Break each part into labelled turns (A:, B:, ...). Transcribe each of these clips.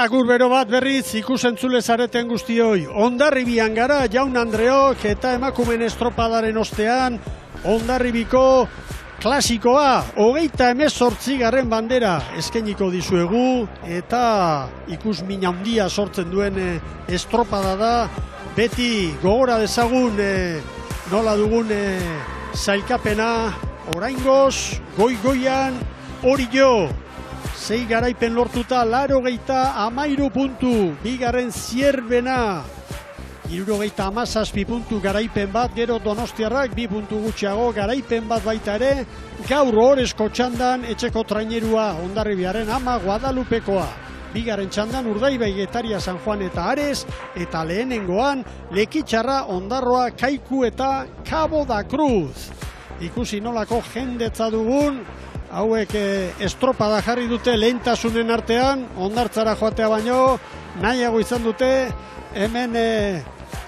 A: Agur bero bat berriz ikusentzule zareten guztioi. Hondarribian gara Jaun Andreok eta emakumen estropadaren ostean Hondarribiko klasikoa 38. bandera eskainiko dizuegu eta ikusmin handia sortzen duen estropada da. Beti gogora dezagun nola dugun sailkapena oraingoz goian hori jo. 6 garaipen lortuta, 83 puntu, bigarren Zierbena, 77 puntu garaipen bat, gero Donostiarrak 2 puntu gutxiago garaipen bat baita ere, gaur Ohorezko txandan etxeko trainerua Hondarribiaren ama Guadalupekoa. Bigarren txandan Urdaibai, Getaria, San Juan eta Ares, eta lehenengoan Lekitxarra, Ondarroa, Kaiku eta Cabo da Cruz. Ikusi nolako jendetza dugun, hauek estropada jarri dute lehentasunen artean, hondartzara joatea baino, nahiago izan dute, hemen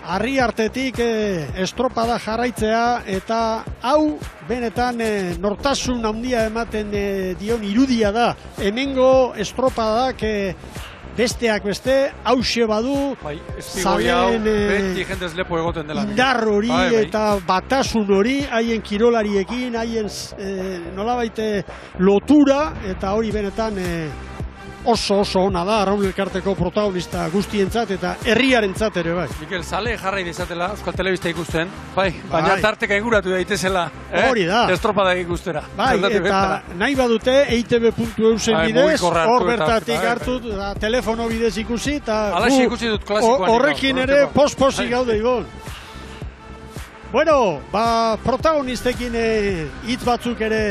A: harri artetik estropada jarraitzea, eta hau benetan nortasun handia ematen dion irudia da. Hemengo estropadak besteak beste, hause badu, zalen indar hori eta batasun hori, haien kirolariekin, haien nolabait lotura, eta hori benetan oso ona da, Arraun Elkarteko protagonista guztientzat eta herriarentzat ere bai.
B: Mikel, zale jarrai dezatela Euskal Telebista ikusten, baina tarteka inguratu daitezela,
A: hori da.
B: Estropada ikustera.
A: Bai, eta nahi badute eitb.eusen bidez, hor bertatik hartu, telefono bidez ikusi, eta horrekin ere posposi gaude Ibon. Bueno, protagonistekin hitz batzuk ere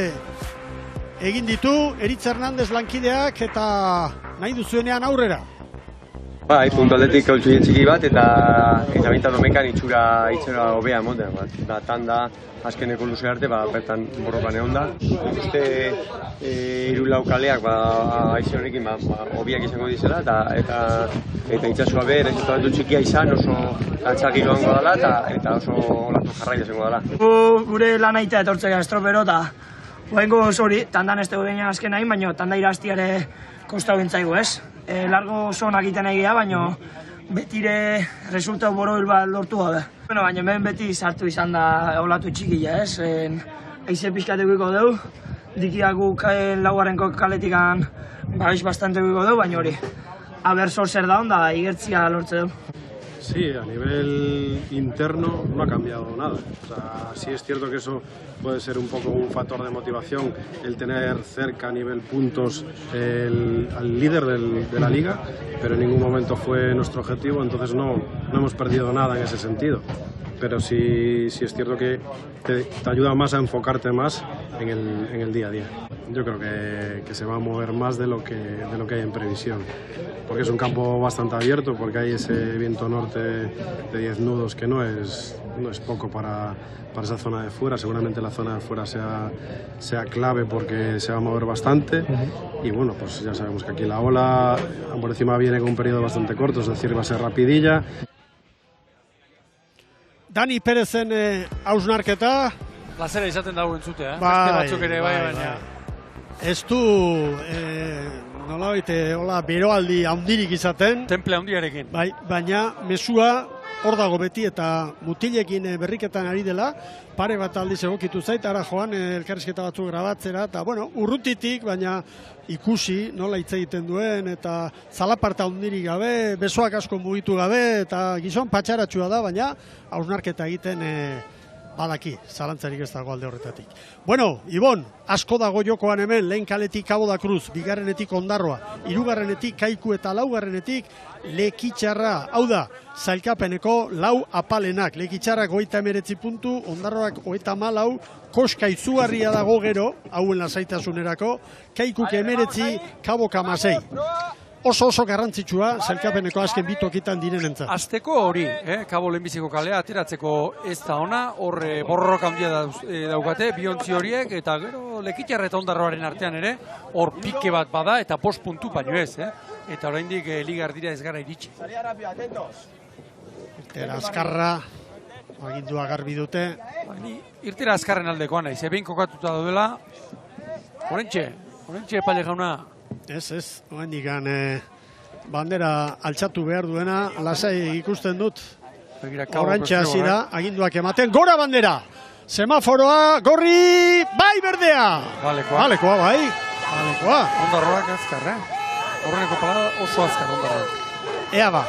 A: egin ditu, Eritz Hernandez lankideak eta nahi duzuenean aurrera.
C: Bai, puntualdetik kautxu txiki bat eta bintzat domenkan itxura hobea emoten. Tanda azkeneko luze arte, bertan borrokan egon da. Uste hiru kaleak aize honekin hobiak izango dizela eta itxasua behar resultatu txikia izan oso atxakiko dango dela eta oso olatu jarrai izango dela.
D: Gure lan aitea etortzea estropero eta Oengo hori, tandan ez dugu dena azken nahi, baina tanda iraztiare kostau bintzaigu, ez? Largo zonak egiten egia, baina betire resultau boroil bat lortu gabe. Baina hemen beti sartu izan da olatu txikila, ez? Eize pixkatekiko dugu, dikiagu laugarrenko kaletikan baiz bastante guiko dugu, baina hori. Aber zer da onda, igertzia lortze dugu.
E: Sí, a nivel interno no ha cambiado nada. O sea, sí es cierto que eso puede ser un poco un factor de motivación, el tener cerca a nivel puntos al líder de la liga, pero en ningún momento fue nuestro objetivo, entonces no hemos perdido nada en ese sentido. Pero sí es cierto que te ayuda más a enfocarte más en el día a día. Yo creo que se va a mover más de lo que hay en previsión, porque es un campo bastante abierto, porque hay ese viento norte de 10 nudos que no es poco para esa zona de fuera. Seguramente la zona de fuera sea clave porque se va a mover bastante y bueno, pues ya sabemos que aquí la ola por encima viene con un periodo bastante corto, es decir, va a ser rapidilla.
A: Dani Perezen hausnarketa.
B: Plazera izaten dago entzutea,
A: beste
B: batzuk ere baina.
A: Ez du, nolabait, beroaldi handirik izaten.
B: Temple handiarekin.
A: Bai, baina mesua hor dago beti eta mutilekin berriketan ari dela, pare bat aldiz egokitu zait, ara joan elkarrizketa batzuk grabatzera, eta bueno, urrutitik, baina ikusi nola hitz egiten duen, eta zalaparta handirik gabe, besoak asko mugitu gabe, eta gizon patxaratsua da, baina hausnarketa egiten badaki, zalantzarik ez dago alde horretatik. Bueno, Ibon, asko dago jokoan hemen, lehen kaletik Cabo da Cruz, bigarrenetik Ondarroa, hirugarrenetik Kaiku eta laugarrenetik Lekitxarra. Hau da, zailkapeneko lau apalenak. Lekitxarrak 39 puntu, Ondarroak 34, koska izugarria dago gero, hauen lasaitasunerako, Kaikuk 19, Kabok 16. Oso garrantzitsua, zailkapeneko azken bitokitan direnentzat.
B: Azteko hori, Kabo lehenbiziko kalea, ateratzeko ez da ona, hor borrok handia daukate, biontzi horiek, eta gero Lekitxarra eta Ondarroaren artean ere, hor pike bat bada, eta 5 puntu baino ez, eta oraindik ligar dira ez gara iritsi.
A: Irtera azkarra, agindua garbi dute.
B: Irtera azkarren aldekoa naiz, behin kokatuta daudela, horrentxe, epaile jauna.
A: Ez, oendikan bandera altxatu behar duena, lasai ikusten dut.
B: Begira, Cabo
A: Orantxe hasi
B: Posterior,
A: da, aginduak ematen, gora bandera! Semaforoa, gorri, bai berdea!
B: Balekoa.
A: Balekoa, bai. Balekoa.
B: Ondarroak azkar, Horreneko palada oso azkar ondarroak.
A: Ea ba.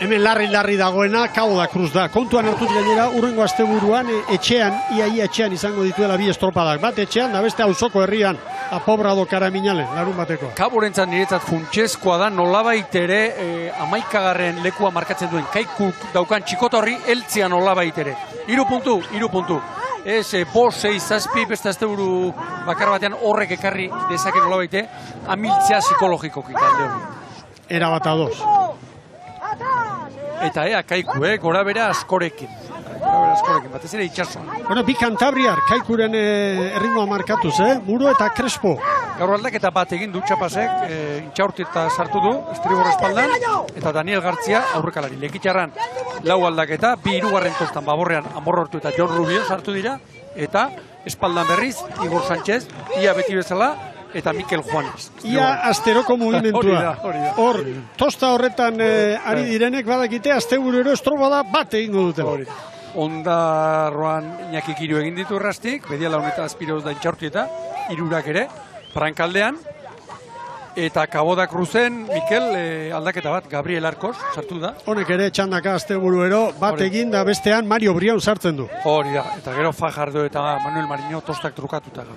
A: Hemen larri dagoena, Cabo da Cruz da. Kontuan hartut gainera, urrengo asteburuan etxean, ia etxean izango dituela bi estropadak. Bat etxean, da beste auzoko herrian, Apobrado Karamiñale, larun bateko.
B: Caborentzat niretzat funtsezkoa da nolabait ere 11. lekua markatzen duen Kaikuk daukan txikotorri heltzea nolabait ere. 3 puntu. Ez, 5, 6, 7, beste asteburu bakar batean horrek ekarri dezake nolabaite, amiltzea psikologikoki talde hori.
A: Era bat ados.
B: Eta Kaiku, gora bera askorekin. Batez ere itxasoan.
A: Bueno, bi Kantabriar, Kaikuren erritmoa markatuz, Muro eta Crespo.
B: Gaur aldaketa bat egin du Txapasek, intxaurtita sartu du, estribor espaldan, eta Daniel Gartzia aurrekalari. Lekitxarran lau aldaketa, bi hirugarren tostan baborrean Amorrortu eta Jon Rubio sartu dira, eta espaldan berriz, Igor Sánchez, ia beti bezala, eta Mikel Juanes.
A: Ia asteroko mugimentua.
B: Hori da.
A: Hor, tosta horretan ari direnek badakite, asteburero estropada bat egingo dute.
B: Ondarroan Iñaki Kiru egin ditu errastik, Bediala honeta Azpiroz da intxaurtieta, hirurak ere, Prankaldean, eta Cabo da Cruzen, Mikel aldaketa bat, Gabriel Arcos, sartu da.
A: Honek ere txandaka asteburuero bat egin da bestean Mario Brion sartzen du.
B: Hori da, eta gero Fajardo eta Manuel Mariño tostak trukatuta.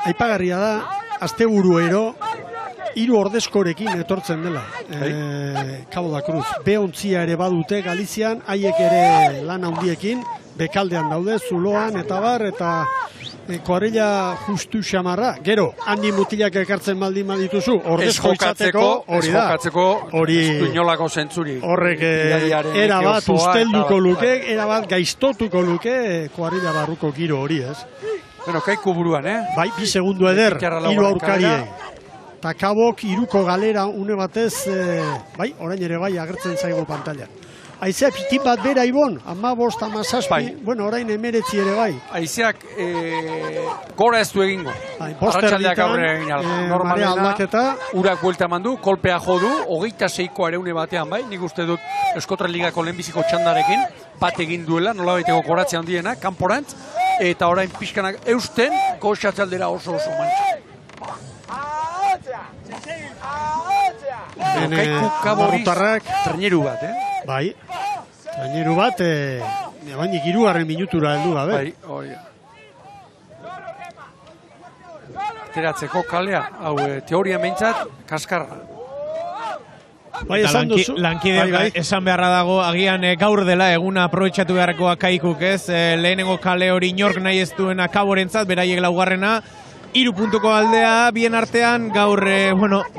A: Aipagarria da, asteburuero, 3 ordezkorekin etortzen dela. Cabo da Cruz. B11 ere badute Galizian, haiek ere lan handiekin, bekaldean daude, zuloan eta bar, eta kuarrilla justu xamarra. Gero, handi mutilak ekartzen baldin badituzu, ordezko izateko, hori da.
B: Hori inolako zentzuri.
A: Horrek era bat ustelduko luke, era bat gaiztotuko luke, kuarrilla barruko giro hori, ez?
B: Bueno, Kaiku buruan,
A: Bai, 2 segundu eder, 3 aurkariei. Eta Kabok 3ko galera une batez, bai, orain ere bai agertzen zaigu pantalla. Aizea pitin bat bera ibon, 15, 17, bueno, orain 19 ere bai.
B: Aizeak gora ez du egingo. Arratxaldeak aurre egin normalena, urak buelta eman du, kolpea jo du, 26ko areune batean bai, nik uste dut Euskotren Ligako lehenbiziko txandarekin, bat egin duela, nolabaiteko goratzea handiena, kanporantz, eta orain pixkanak eusten, goxatzaldera oso mantxa. Kaiku Kaboriz, traineru bat,
A: Bai, traineru bat, bainik 3. minutura heldu gabe.
B: Bai, hori da. Ateratzeko kalea, hau teorian behintzat, kaskarra.
F: Bai, esan duzu. Lankideak esan beharra dago, agian gaur dela eguna aprobetxatu beharrekoa Kaikuk, ez? Lehenengo kale hori inork nahi ez duena Kaborentzat, beraiek laugarrena. 3 puntuko aldea, bien artean, gaur,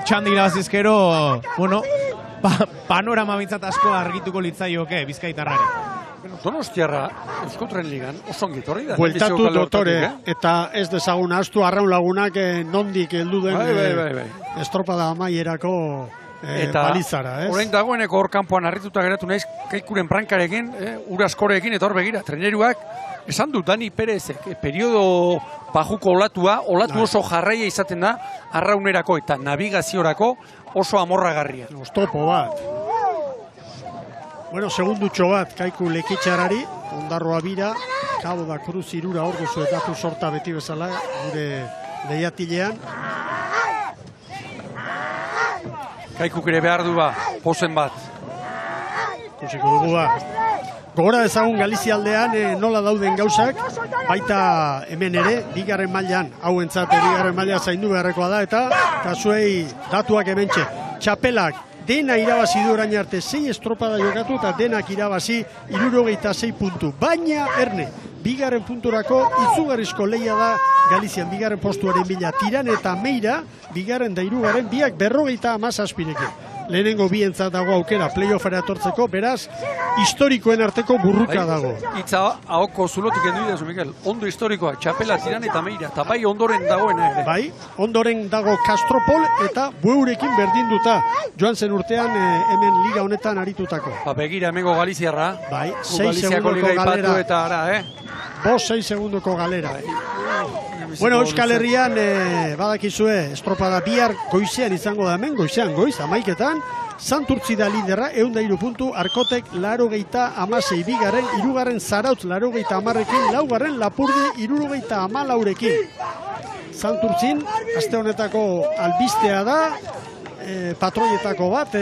F: txandi irabazizkero, panorama bintzat asko argituko litzaioke, Bizkaitarrari.
B: Donostiarra, Euskotren Ligan, osongit horri da.
A: Bueltatu dotore, eta ez dezagun astu arraun lagunak nondik heldu den estropada amaierako balizara, ez?
B: Orain dagoeneko hor kanpoan harrituta geratu naiz Kaikuren prankarekin, uraskorekin, eta hor begira, treneruak, esan du Dani Perezek, periodo bajuko olatu oso jarraia izaten da, arraunerako eta navigaziorako oso amorragarria.
A: Oztopo bat. Bueno, segundutxo bat, Kaiku lekitxarari, Ondarroa bira, Cabo da Cruz 3 ordu zuetatu sorta beti bezala, gure lehiatilean.
B: Kaikuk ere behar du pozen bat.
A: Kusiko dugu ba. Gogora ezagun Galizialdean nola dauden gauzak, baita hemen ere, 2. mailan, hauentzat 2. maila zaindu beharrekoa da, eta kasuei datuak hementxe. Txapelak dena irabazi du orain arte 6 estropada jokatu, eta denak irabazi 76 puntu. Baina, erne, 2. punturako izugarrizko lehia da Galizian 2. postuaren bila. Tiran eta Meira, 2. da 3. biak 57 Lehenengo bientzat dago aukera playoffera etortzeko, beraz, historikoen arteko burruka dago.
B: Itza ahoko zulotik endu idazu, Mikel. Ondo historikoa, Txapela, Tiran eta Meira, eta bai ondoren dagoena ere.
A: Bai, ondoren dago Castropol eta Bueurekin berdinduta. Joan zen urtean hemen liga honetan aritutako.
B: Begira, hemengo Galiziarra.
A: Bai, 6 segundoko galera.
B: Eta ara,
A: 6 segundoko galera. Bueno, Euskal Herrian badakizue estropada bihar goizean izango da hemen, goizean goiz, 11etan, Santurtzi da liderra, 103 puntu, Arkotek 86, bigarren, hirugarren Zarautz 80ekin, laugarren Lapurdi 74ekin. Santurtzin, aste honetako albistea da, patroietako bat,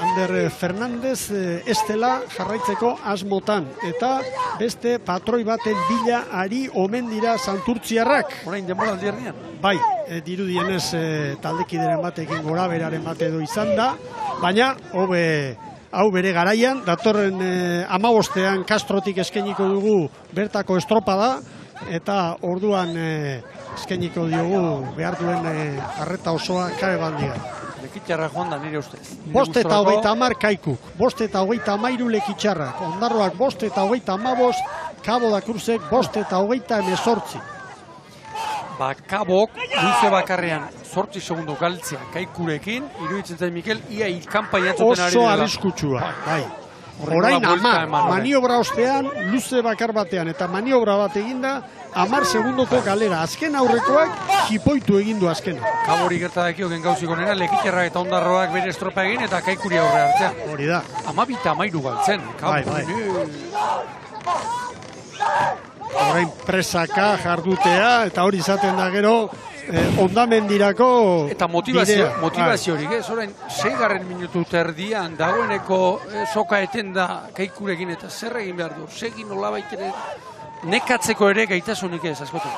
A: Ander Fernandez estela jarraitzeko asmotan, eta beste patroi baten bila ari omen dira Santurtziarrak.
B: Orain denbora aldiarnean.
A: Bai, dirudienez taldekideren batekin gora beraren bat edo izan da, baina hau bere garaian, datorren 15ean Kastrotik eskainiko dugu bertako estropada, eta orduan eskainiko diogu behar duen arreta osoa kabe bandigan.
B: Lekitxarra joan da nire ustez.
A: 5:30 Kaikuk, 5:33 Lekitxarrak, Ondarroak 5:35, Kabo da Cruzek 5:38.
B: Kabok, luze bakarrean 8 segundo galtzea Kaikurekin, iruditzen zait Mikel, ia ilkanpaiatzuten ari
A: oso arriskutsua, bai. Orain maniobra ostean, luze bakar batean, eta maniobra bat eginda, 10 segundoko galera. Azken aurrekoak, jipoitu egindu azkena.
B: Kabori gertadakio gauzik onera, Lekitxarrak eta Ondarroak bere estropa egin, eta Kaikuri aurre hartzea.
A: Hori da.
B: 12:13 galtzen.
A: Bai. Orain presaka jardutea, eta hori izaten da gero, ondamendirako
B: eta motivaziorik, ez? Orain, 6. minutu terdian dagoeneko soka eten da Kaikurekin, eta zer egin behar du? Segin nolabait ere nekatzeko ere gaitasunik ez, askotan.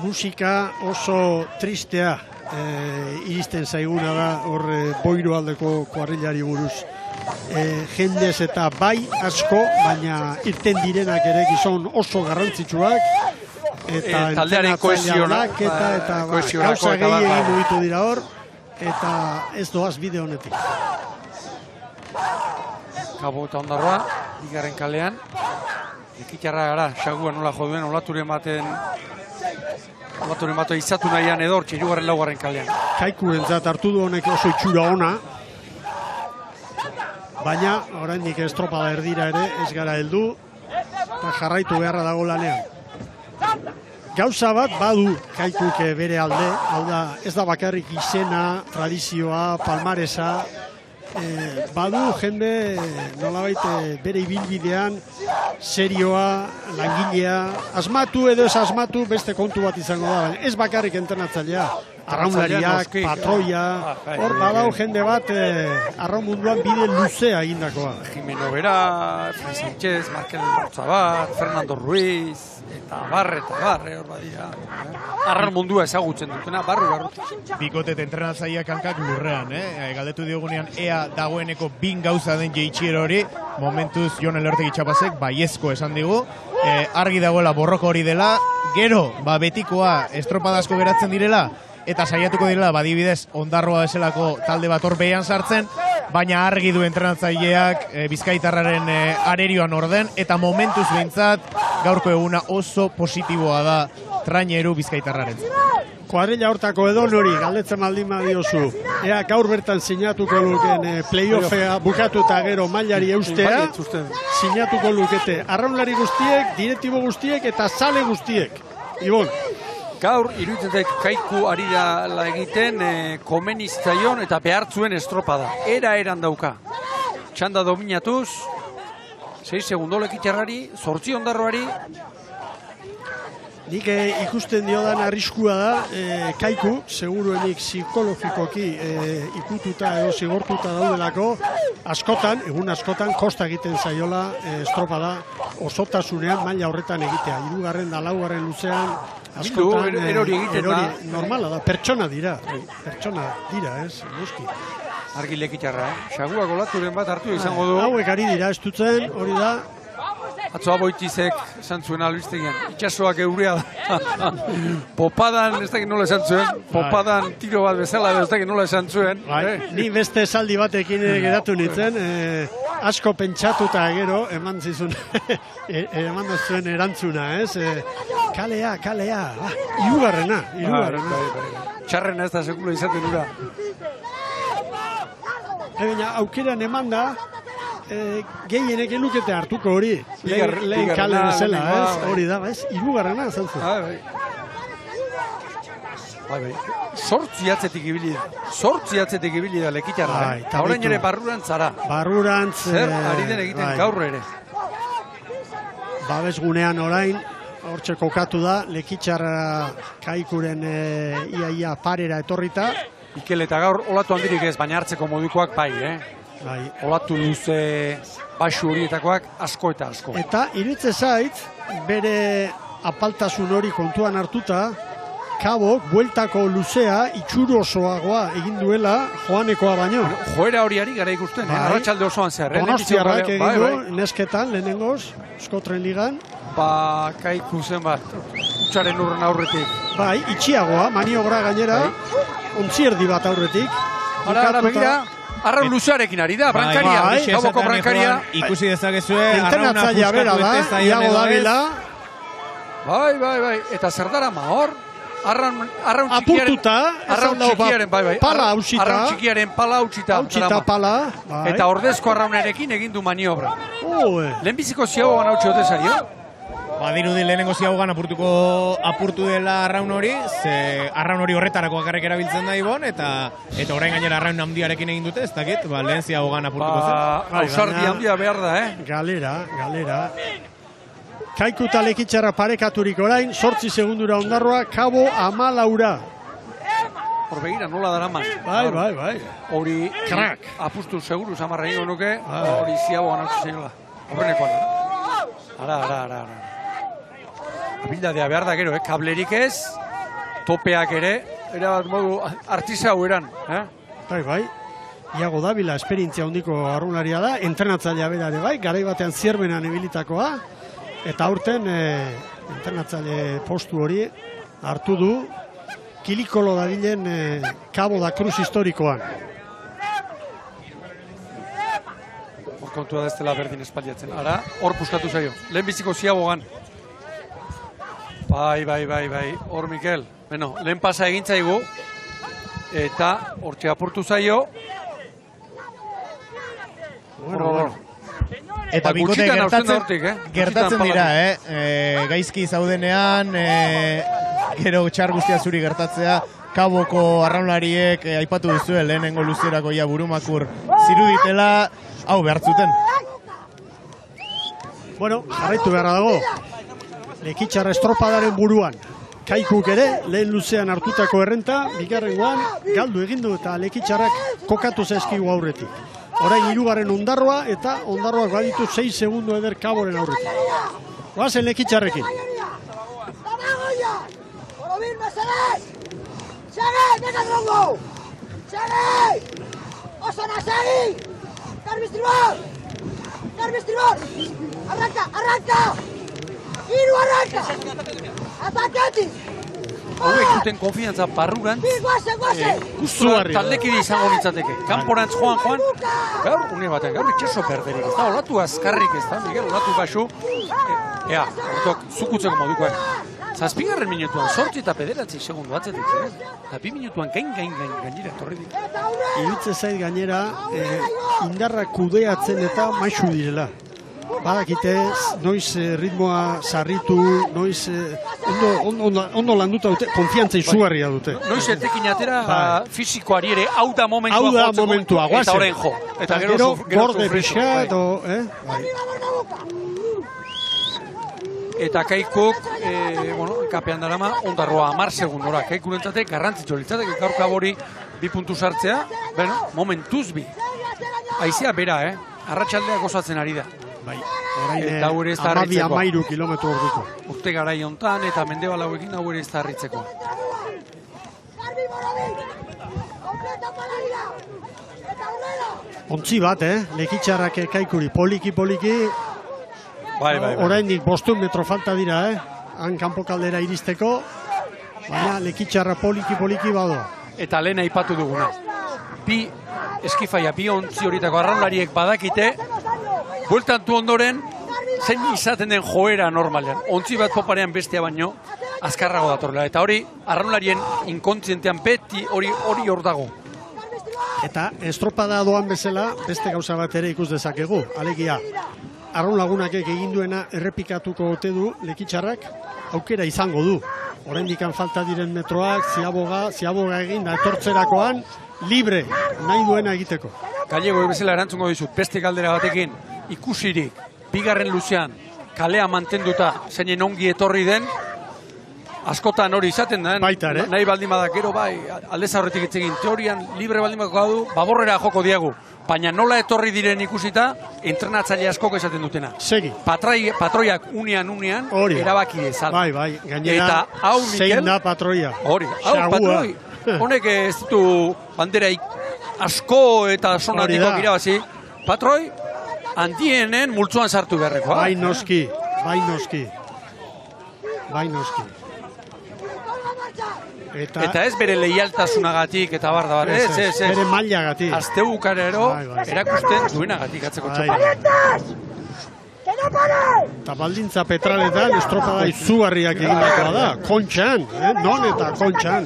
A: Musika oso tristea iristen zaiguna da hor Boiro aldeko kuarrilari buruz. Jendez eta bai asko, baina irten direnak ere gizon oso garrantzitsuak, eta
B: taldearen kohesionak
A: eta gauza gehiagin mugitu dira hor, eta ez doaz bide honetik.
B: Kabo eta Ondarroa, bigarren kalean, Lekitxarra gara, Xagua nola joduen, olaturen baten izatu nahian edor, hirugarren laugarren kalean.
A: Kaikurentzat hartu du honek oso itxura ona, baina oraindik estropada erdira ere ez gara heldu, eta jarraitu beharra dago lanean. Gauza bat badu Kaikuk bere alde, hau da, ez da bakarrik izena, tradizioa, palmaresa, badu jende nolabait bere ibilbidean serioa, langilea, asmatu edo ez asmatu beste kontu bat izango da, baina ez bakarrik entrenatzailea, arraunlariak, patroia, hor badau jende bat arraun munduan bide luzea egindakoa.
B: Jimeno Vera, Fran Sánchez, Markel Bortzabat, Fernando Ruiz, eta barre, hor badira. Arraun mundua ezagutzen dutena, barrutik.
F: Bikotet entrenatzaileak hankak lurrean, galdetu diogunean ea dagoeneko bin gauza den jeitsiera hori, momentuz Jon Elortegi Txapasek baiezko esan digu, argi dagoela borroko hori dela, gero, betikoa estropadazko geratzen direla, eta saiatuko direla, badibidez, Ondarroa bezalako talde bat hor behian sartzen, baina argi du entrenatzaileak Bizkaitarraren arerioan orden, eta momentuz behintzat gaurko eguna oso positiboa da traineru Bizkaitarraren.
A: Kuadrilla hortako edo nori, galdetzen baldin badiozu, ea gaur bertan sinatuko luken playoffea bukatu eta gero mailari eustea, sinatuko lukete arraunlari guztiek, direktibo guztiek eta zale guztiek. Ibon.
B: Gaur, iruditzen zait Kaiku ari da egiten komeniztaion eta behartzuen estropada. Eran dauka. Txanda dominatuz, 6 segundo Lekitxarrari, 8 Ondarroari.
A: Nik ikusten diodan arriskua da, Kaiku, seguruenik psikologikoki ikututa edo zigortuta daudelako, askotan, egun askotan, kosta egiten zaiola estropada osotasunean maila horretan egitea. 3. da 4. luzean, askotan
B: erori egiten da.
A: Normala da, pertsona dira, ez, noski.
B: Argi Lekitxarra, Xagua golaturen bat hartu izango du.
A: Hauek ari dira, estutzen, hori da.
B: Atzoa Boitizek esan zuen albistegian, itxasoak eurea da. Popadan, ez dakit nola esan zuen, popadan tiro bat bezala, ez dakit nola esan zuen.
A: Ni beste esaldi batekin geratu nintzen, asko pentsatuta gero, eman zizun erantzuna, ez? Kalea, hirugarrena.
B: Txarrena ez da sekula izaten ura.
A: Baina aukeran eman da, gehienek elukete hartuko hori. Lehen kale bezala, ez? Hori da, ez? Hirugarrena, zantzu.
B: Bai. Sortzi atzetik ibili da Lekitarra. Eta orain ere barrurantz zara.
A: Barrurantz.
B: Zer ari den egiten gaur ere.
A: Babes gunean orain, hortxe kokatu da, Lekitarra Kaikuren iaia parera etorrita.
B: Mikel eta gaur olatu handirik ez, baina hartzeko modukoak bai,
A: Bai.
B: Olatu luze baxu horietakoak asko eta asko.
A: Eta iritze zait, bere apaltasun hori kontuan hartuta, Kabok, bueltako luzea, itxuru osoagoa egin duela Joanekoa baino.
B: Joera horiari gara ikusten, arratsalde osoan zehar.
A: Donostiarrak egin du, nesketan, lehenengoz, Eskotren ligan.
B: Kaiku zenbat, utxaren urren aurretik.
A: Bai, itxiagoa, maniobra gainera, ontzierdi bat aurretik.
B: Ara, begira, arraun luzearekin ari da, brankaria, Kaboko brankaria.
F: Ikusi dezakezue,
A: entenatzailea bera da, Iago Davila.
B: Bai, eta zer dara mahor? Arraun txikiaren
A: pala hautsita.
B: Arraun txikiaren pala hautsita. Eta ordezko arraunarekin egin du maniobra. Lehenbiziko ziagoan hautsi ote zario?
F: Badirudi lehenengo ziagoan apurtu dela arraun hori, ze arraun hori horretarako akarrek erabiltzen da ibon, eta orain gainera arraun handiarekin egin dute, ez dakit, lehen ziagoan apurtuko zen.
B: Ausardi handia behar da,
A: Galera. Kaiku eta Lekitarra parekaturik orain, 8 segundura ondarroa, Kabo 14.
B: Hor begira, nola daraman.
A: Bai.
B: Hori, apustu seguru, samarra ingo nuke, hori ziagoan hau zeinola. Horrenekoan. Ara. Abildadea behar da gero, kablerik ez, topeak ere, erabat modu artizau eran.
A: Bai. Iago Davila esperientzia handiko arrunlaria da, entrenatzailea bera ere bai, garai batean Zierbenan ebilitakoa, eta aurten entrenatzaile postu hori hartu du Kilikolo dabilen Cabo da Cruz historikoan.
B: Hor kontua da ez dela berdin espaldiatzen. Ara, hor puskatu zaio. Lehenbiziko ziagogan. Bai. Hor Mikel. Beno, lehen pasa egintzaigu. Eta hortxe apurtu zaio. Bueno.
F: Eta bikote gertatzen dira, gaizki zaudenean, gero txar guztia zuri gertatzea, Kaboko arraunlariek aipatu duzue lehenengo luzerako ja burumakur ziruditela, hau behartzuten.
A: Bueno, jarraitu beharra dago, Lekitarra estropadaren buruan. Kaikuk ere, lehen luzean hartutako errenta, bigarrengoan galdu egindu eta Lekitarrak kokatu zaizkigu aurretik. Orain hirugarren ondarroa eta ondarroak baditu 6 segundo eder Kaboren aurretik. Goazen Lekitarrekin.
B: Hauek duten konfiantza barrurantz, taldekide izango nintzateke. Kanporantz joan, gaur, une batean, gaur itxaso berderik ez da, olatu azkarrik ez da, Miguel, olatu baxu, zukutzeko modukoak. 7. minutuan, 8 eta 9 segundo atzetik, eta 2 minutuan gainera torri dik.
A: Irutze zait gainera, indarra kudeatzen eta maixu direla. Badakite, noiz ritmoa sarritu, noiz ondo landuta dute, konfiantza izugarria dute.
B: Noiz etekin atera fisikoari ere, hau da momentua, eta horren jo.
A: Eta gero borde pixka,
B: Eta Kaikuk, kapean darama, ondarroa 10 segundora. Kaikurentzate garrantzitsu litzateke gaur Kabori 2 puntu sartzea, momentuz bi. Aizea bera, arratsaldea gozatzen ari da.
A: Bai,
B: eta hau ere ez da harritzeko.
A: 13 kilometro orduko.
B: Urte garai hontan eta mendebal hauekin hau ere ez da harritzeko.
A: Ontzi bat, Lekitarrak Kaikuri poliki.
B: Bai.
A: Oraindik 5 metro falta dira, han kanpo kaldera iristeko, baina Lekitarra poliki bado.
B: Eta lehen aipatu duguna. Bi eskifaia, bi ontzi horietako arraunlariek badakite, bueltantu ondoren, zein izaten den joera normalean. Ontzi bat poparean bestea baino, azkarrago datorrela. Eta hori, arraunlarien inkontzientean beti hori hor dago.
A: Eta estropada doan bezala, beste gauza bat ere ikus dezakegu. Alegia, Arraun Lagunakek egin duena errepikatuko ote du Lekitxarrak, aukera izango du. Oraindikan falta diren metroak, ziaboga egin da etortzerakoan, libre nahi duena egiteko.
B: Gallego bezala erantzungo dizut, beste galdera batekin ikusirik, bigarren luzean, kalea mantenduta, zeinen ongi etorri den, askotan hori izaten da, nahi baldin badak gero bai, aldez aurretik itzegin, teorian libre baldin badako du, baborrera joko diagu, baina nola etorri diren ikusita, entrenatzaile askoko esaten dutena.
A: Segi.
B: Patroiak unean, erabaki dezala.
A: Bai, gainera, zein da patroia.
B: Hori, patroi. Honek ez du bandera asko eta sonatiko irabazi. Patroi, handienen multzuan sartu beharrekoa.
A: Bai noski.
B: Eta ez bere leialtasunagatik eta barda bat. Ez.
A: Bere mailagatik.
B: Azte bukarero erakusten duenagatik atzeko txopa.
A: Eta baldintza petraletan estropada izugarriak egindakoa da. Kontxan, non eta kontxan.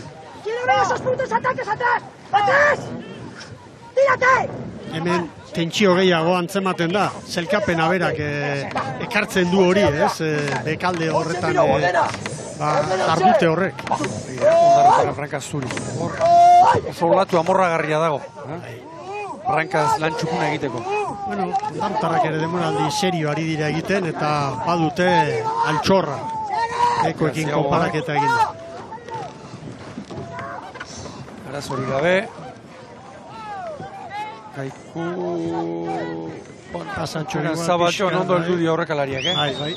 A: Hemen tentsio gehiago antzematen da. Zelkapena berak ekartzen du hori, bekalde horretan ardute horrek.
B: Ondarrotara Brankaz zuri. Oso olatu amorragarria dago. Brankaz lan txukuna egiteko.
A: Bueno, Ondarrotarrak ere demoraldi serio ari dira egiten eta badute altxorra. Ekoekin konparaketa egin da.
B: Arazori gabe. Kaiku...
A: Pasatxo
B: Zabatxo ondo heldu dio horrekalariak,
A: Bai.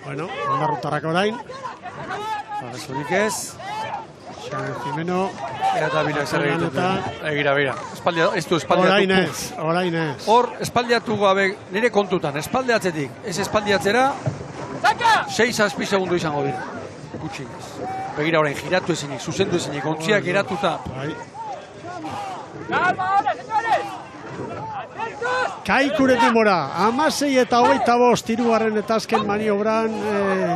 A: Bueno, Ondarrotarrak orain.
B: Arazorik ez.
A: Xabi Jimeno.
B: Eta bila ezer egiten. Egira. Ez du espaldiatuko.
A: Orain ez.
B: Hor, espaldiatu gabe nire kontutan. Espaldiatzetik. Ez espaldiatzera. 6-7 segundu izango dira. Gutxinez. Begira orain, giratu ezinik, zuzendu ezinik, ontziak geratuta.
A: Kaikure demora, 16:25 hirugarren eta azken maniobran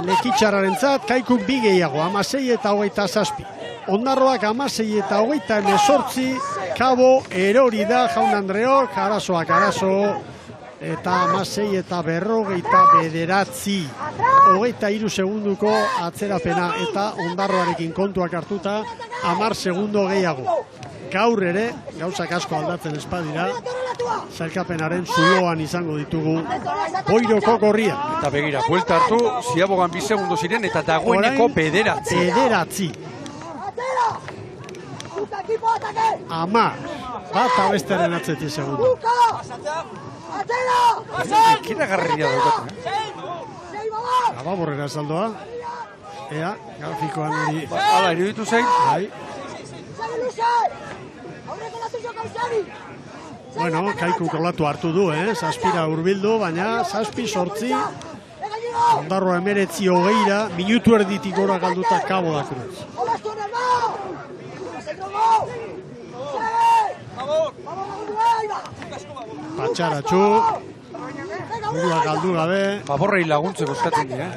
A: Lekitxarraren zat, Kaikuk 2 gehiago, 16:27. Ondarroak 16:28, Kabo erori da Jaun Andreok, arazoak arazo, eta 16:59. 23 segunduko atzerapena eta Ondarroarekin kontuak hartuta 10 segundo gehiago. Gaur ere, gauzak asko aldatzen espadira, sailkapenaren zuloan izango ditugu Boiroko gorria.
B: Eta begira, buelta hartu, ziabogan 2 segundo ziren eta dagoeneko 9.
A: 10. Bata besteren atzeti segundo.
B: Ekera garria daukaten,
A: Baborrera saldoa. Ea, grafikoan hori.
B: Hala, iruditu zein.
A: Bueno, Kaiku kolatu hartu du, Zazpira hurbildu, baina 7-8. Ondarroa 19:20, minutu erditik gora galduta Kabo da Cruz. Patxaratxu. Burua galdu gabe.
B: Baborrei laguntzeko eskatzen dira.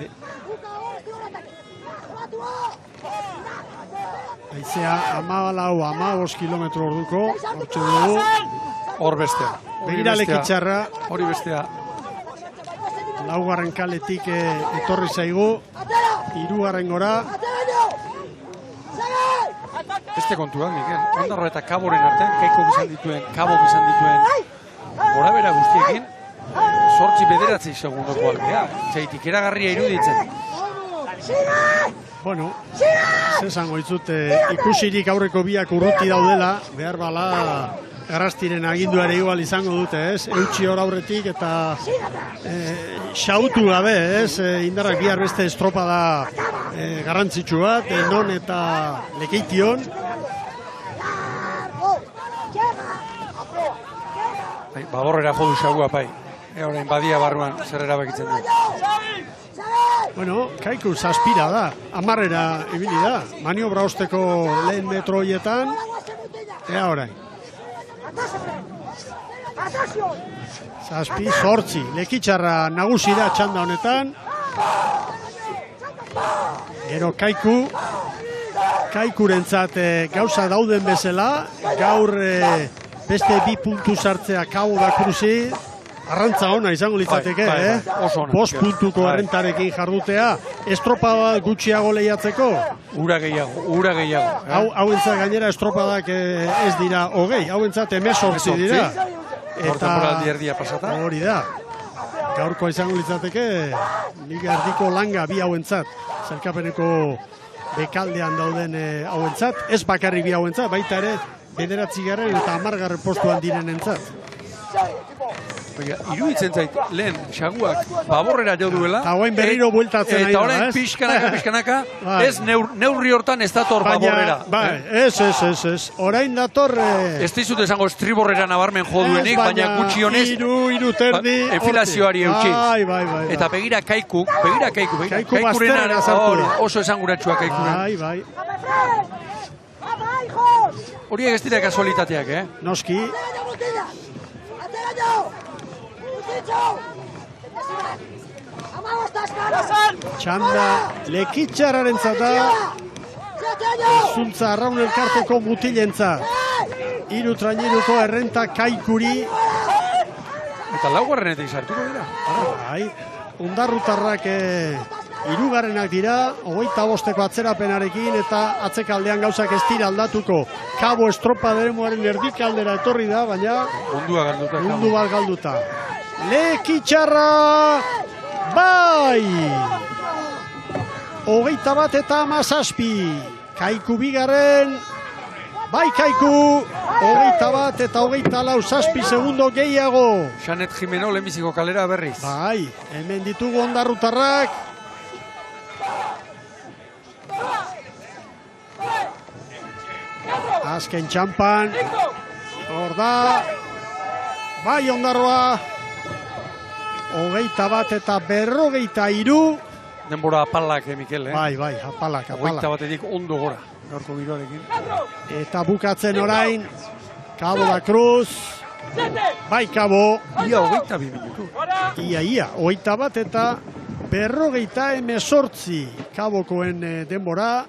A: Aizea 14-15 kilometro orduko. Hortxe dugu.
B: Hor bestea.
A: Begira Lekitxarra.
B: Hori bestea.
A: Laugarren kaletik etorri zaigu. 3. gora.
B: Beste kontua, Mikel. Ondarro eta Kaboren artean, Kaikok izan dituen, gora bera guztiekin, 8-9 segundoko aldea. Zaitik eragarria iruditzen.
A: Bueno, zesango itzut, ikusirik aurreko biak urruti daudela, behar bala Errastiren aginduare igual izango dute, eutxi hor aurretik eta xautu gabe, indarrak bihar beste estropada garrantzitsu bat, non eta Lekeition.
B: Baborrera jodu xagua, pai. Orain badia barruan zer erabakitzen du.
A: Bueno, Kaiku zazpira da, 10 ibili da, maniobra osteko lehen metro horietan, ea orain. Zazpi, 8, Lekitxarra nagusi da txanda honetan. Gero Kaiku, Kaikurentzat gauza dauden bezala, gaur beste 2 puntu sartzea Cabo da Cruzi, arrantza ona izango litzateke,
B: oso ona.
A: 5 puntuko errentarekin jardutea, estropada gutxiago lehiatzeko.
B: Ura gehiago.
A: Hauentzat gainera estropadak ez dira 20, hauentzat 18 dira.
B: Eta erdia pasata.
A: Hori da. Gaurkoa izango litzateke, liga erdiko langa bi hauentzat, zelkapeneko bekaldean dauden hauentzat, ez bakarri bi hauentzat, baita ere 9. eta 10. postuan direnentzat.
B: Iruditzen zait, lehen, xaguak baborrera jo duela.
A: Eta orain berriro bueltatzen nahi da,
B: eta orain pixkanaka, ez neurri hortan ez dator baborrera.
A: Ez. Orain dator...
B: Ez dizut esango estriborrera nabarmen joduenik, baina gutxi honez...
A: Iru terdi...
B: Enfilazioari eutxiz.
A: Bai.
B: Eta begira kaikuk.
A: Kaiku bazterera sartu.
B: Oso esanguratsua kaikuren.
A: Bai.
B: Horiek ez dira kasualitateak,
A: Noski. Txanda lekitxarraren zata, zuntza arraun elkarteko mutilentzat. 3 traineruko errenta Kaikuri.
B: Eta 4. sartuko dira.
A: Bai, Ondarrutarrak 3. dira, 25. atzerapenarekin eta atzekaldean gauzak ez dira aldatuko. Cabo estropa deremoaren erdikaldera etorri da, baina mundu bat galduta. Lekitxarra, bai! 21 eta 17. Kaiku bigarren, bai Kaiku, 21 eta 24 7 segundo gehiago.
B: Xanet Jimeno lehenbiziko kalera berriz.
A: Bai, hemen ditugu Ondarrutarrak. Azken txampan, hor da, bai Ondarroa, 21 eta 43.
B: Denbora apalak, Mikel,
A: Bai, apalak.
B: 21-etik ondo gora, gaurko giroarekin.
A: Eta bukatzen orain, Cabo da Cruz, bai Cabo.
B: Ia 22 minutu.
A: Ia, 21 eta 48 Cabokoen denbora.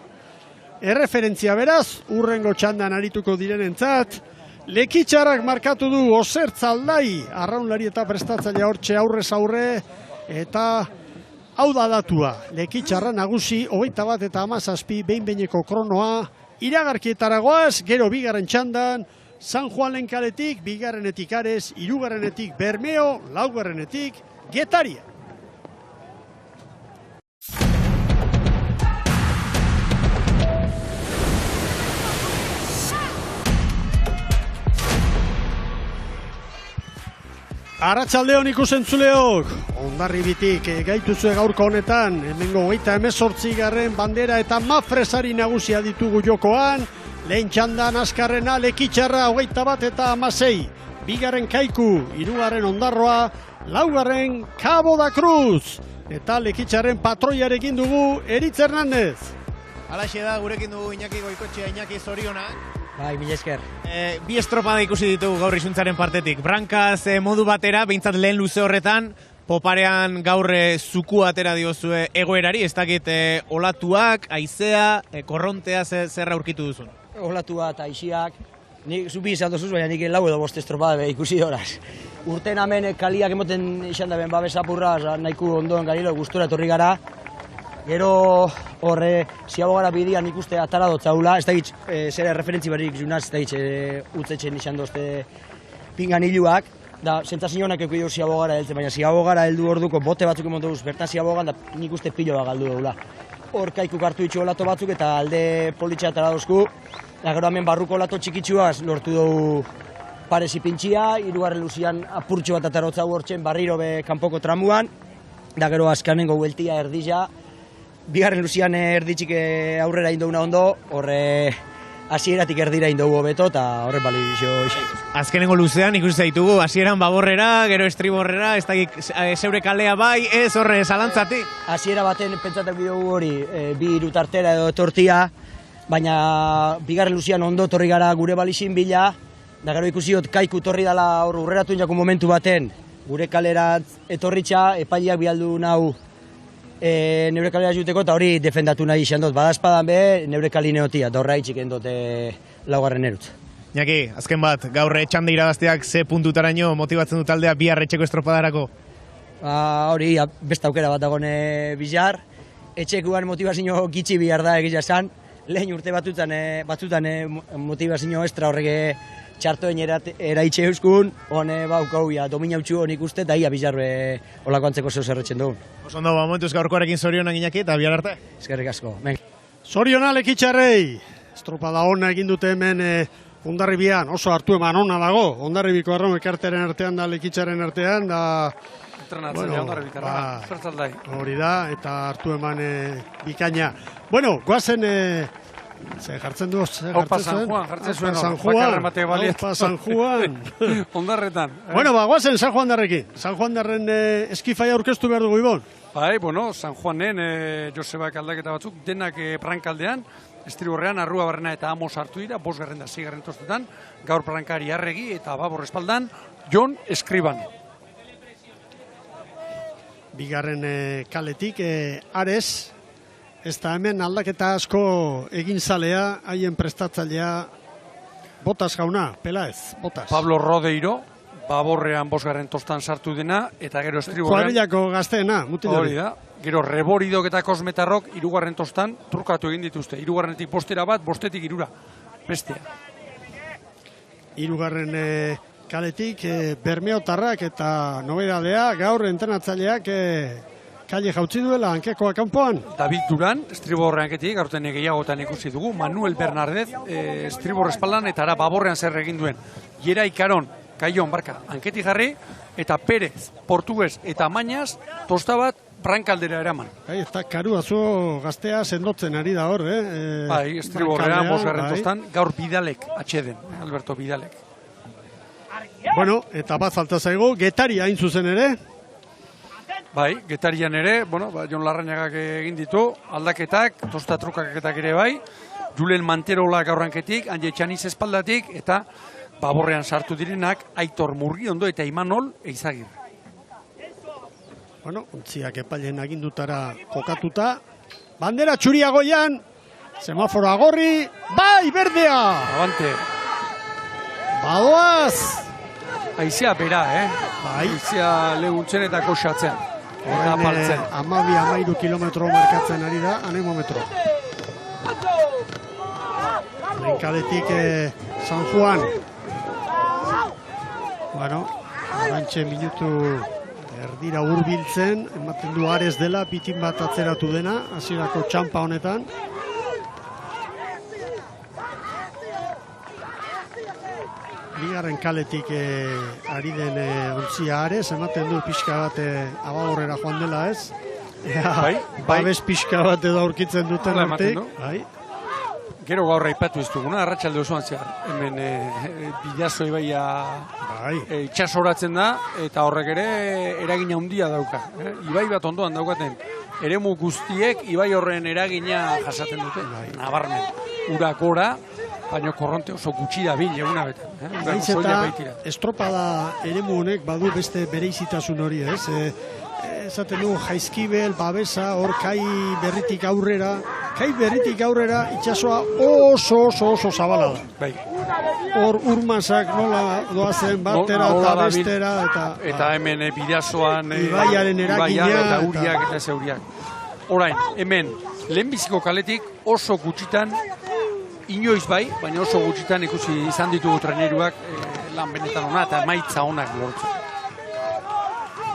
A: Erreferentzia beraz, urrengo txandan arituko direnentzat. Lekitxarrak markatu du Osertz Aldai, arraunlari eta prestatzailea hortxe aurrez aurre, eta hau da datua. Lekitxarra nagusi, 21 eta 17 behin-behineko kronoa, iragarkietaragoaz, gero 2. txandan, San Juan Lenkaletik, 2. Ares, 3. Bermeo, 4. Getaria. Arratsaldeon ikusentzuleok, Hondarribitik gaituzue gaurko honetan, hemengo 28. bandera eta Mafresari nagusia ditugu jokoan, lehen txandan azkarrena Lekitxarra 21 eta 16, 2. Kaiku, 3. Ondarroa, 4. Cabo da Cruz, eta Lekitxarren patroiarekin dugu Eritz Hernandez.
F: Halaxe da, gurekin dugu Iñaki Goikotxea, Iñaki zorionak.
G: Bai, mila esker.
F: Bi estropada ikusi ditugu gaur izuntzaren partetik. Brankaz modu batera, behintzat lehen luze horretan, poparean gaur zuku atera diozue egoerari, ez dakit olatuak, haizea, korrontea zer aurkitu duzun?
G: Olatua eta haiziak, nik zubi izan dozuz, baina nik lau edo 5 estropada ikusi horaz. Urten hemen kaliak emoten izan da ben babesapurra, nahiko ondoen garilo gustura etorri gara. Gero horre, ziabogara bidian ikuste atara dotzaula, ez da hitz, zera referentzi berrik junaz, ez da hitz, utzetxen izan dozte pingan hiluak, da, sentzazionak eko ziabogara heltzen, baina ziabogara heldu orduko bote batzuk emontu duz, bertan ziabogan, da nik uste piloa galdu daula. Hor Kaikuk hartu itxu olato batzuk eta alde politxa atara dozku, da gero hemen barruko olato txikitsuaz lortu dugu parezi pintxia, 3. luzian apurtxo bat atarotzau hortzen barriro be kanpoko tramuan, da gero azkanengo hueltia erdizia, 2. luzian erditxik aurrera indouna ondo, horre hasieratik erdira indogu hobeto eta horre balizio izan.
F: Azkenengo luzean ikusi zaitugu, hasieran baborrera, gero estriborrera, ez dakik zeure kalea bai, ez horre zalantzatik.
G: Hasiera baten pentsatak bidugu hori, 2 tartera edo etortia, baina 2. luzian ondo torri gara gure balizin bila, da gero ikusiot Kaiku torri dela hor urreratu inako momentu baten, gure kalera etorritxa, epaileak bialdu nau neure kalera juteko eta hori defendatu nahi izan dut. Badazpadan be, neure kalineotia, da horra itxik endot laugarren erutz.
F: Iñaki, azken bat, gaur txanda irabazteak ze puntutaraino motibatzen du taldea bihar etxeko estropadarako?
G: Hori, beste aukera bat dagoen bizar, etxekuan motivazio gitxi bihar da egitea esan, lehen urte batzutan motivazio estra horrek txartoen eraitxe euskun, hone baukau domina utxu honik uste, eta ia bizar olako antzeko zeu zerretzen dugun.
F: Oso ondo, momentuz gaurkoarekin zorionak Iñaki, eta bihar arte?
G: Eskerrik asko.
A: Zoriona lekitxarrei, estropada ona egin dute hemen Hondarribian, oso hartu eman ona dago, Hondarribiko arraun ekarteren artean da lekitxaren artean, da...
B: Entrenatzailea Hondarribikarra, zertzaldai.
A: Hori da, eta hartu eman bikaina. Bueno, goazen... Ze jartzen du,
B: Opa San Juan, jartzen zuen hor,
A: Opa San Juan.
B: Hondarretan.
A: Bueno, goazen San Juan darrekin. San Juan darren eskifaia aurkeztu behar dugu, Ibon.
B: Bai, bueno, San Juanen Josebak aldaketa batzuk, denak prankaldean, estriborrean, Arrua Barrena eta Amos hartu dira, 5. da 6. tostetan, gaur prankari Arregi eta Babor espaldan, Jon Escriban. Bigarren
A: kaletik, Ares, ez da hemen aldaketa asko egin zalea, haien prestatzailea, Botas jauna, Pelaez, Botas. Pablo Rodeiro, Baborrean 5. tostan sartu dena, eta gero estriborrean... Kuadrillako gazteena, mutilori. Hori da, gero Reboridok eta Kosmetarrok 3. tostan trukatu egin dituzte. 3. postera bat, 5. irura. Bestea. 3. kaletik Bermeotarrak eta nobedadea gaur entrenatzaileak kalle jautzi duela hankekoa kanpoan. David Duran, estribor hanketik, gaurten gehiagotan ikusi dugu. Manuel Bernardez, estribor espaldan eta ara Baborrean zer egin duen. Jera Ikaron, Kaion, barka, hanketi jarri, eta Perez, Portugues eta Mañas, tosta bat prankaldera eraman. Eta Karuazu gaztea sendotzen ari da hor, Bai, estriborrean, 5. tostan, gaur Bidalek, atxeden, Alberto Bidalek. Bueno, eta bat falta zaigu, Getaria hain zuzen ere. Bai, Getarian ere, bueno, Jon Larrañagak egin ditu, aldaketak, tosta trukaketak ere bai, Julen Manterola gaurranketik, Anje Txaniz espaldatik, eta Baborrean sartu direnak, Aitor Murgiondo eta Imanol Eizagir. Bueno, ontziak epailen agindutara kokatuta, bandera txuria goian, semaforo agorri, bai, berdea! Abante. Badoaz! Aizea bera, Bai. Aizea lehuntzen eta koxatzen. Eta paltzen. 12-13 kilometro markatzen ari da, anemometro. Lenkaletik San Juan. Bueno, orantxe minutu erdira hurbiltzen, ematen du Ares dela, bitin bat atzeratu dena, hasierako txampa honetan. Bigarren kaletik ari den ontzia Ares, ematen du pixka bat Ababorrera joan dela ez. Bai, babes pixka bat edo aurkitzen duten artik. Gero gaur aipatu ez duguna, arratsalde osoan zehar. Hemen Bidaso ibaia itxasoratzen da, eta horrek ere eragina handia dauka. Ibai bat ondoan daukaten, eremu guztiek ibai horren eragina jasaten dute. Nabarmen, urak gora, baina korronte oso gutxi da bil eguna betan. Naiz eta estropada eremu honek badu beste bereizitasun hori, ez? Esaten du Jaizkibel, Babesa, hor Kai Berritik aurrera itxasoa oso zabala da. Bai. Hor Urmasak nola doazen batera eta bestera. Eta hemen Bidasoan ibaiaren eragina eta uriak eta zeuriak. Orain, hemen lehenbiziko kaletik oso gutxitan, inoiz bai, baina oso gutxitan ikusi izan ditugu traineruak lan benetan ona eta emaitza onak lortzen.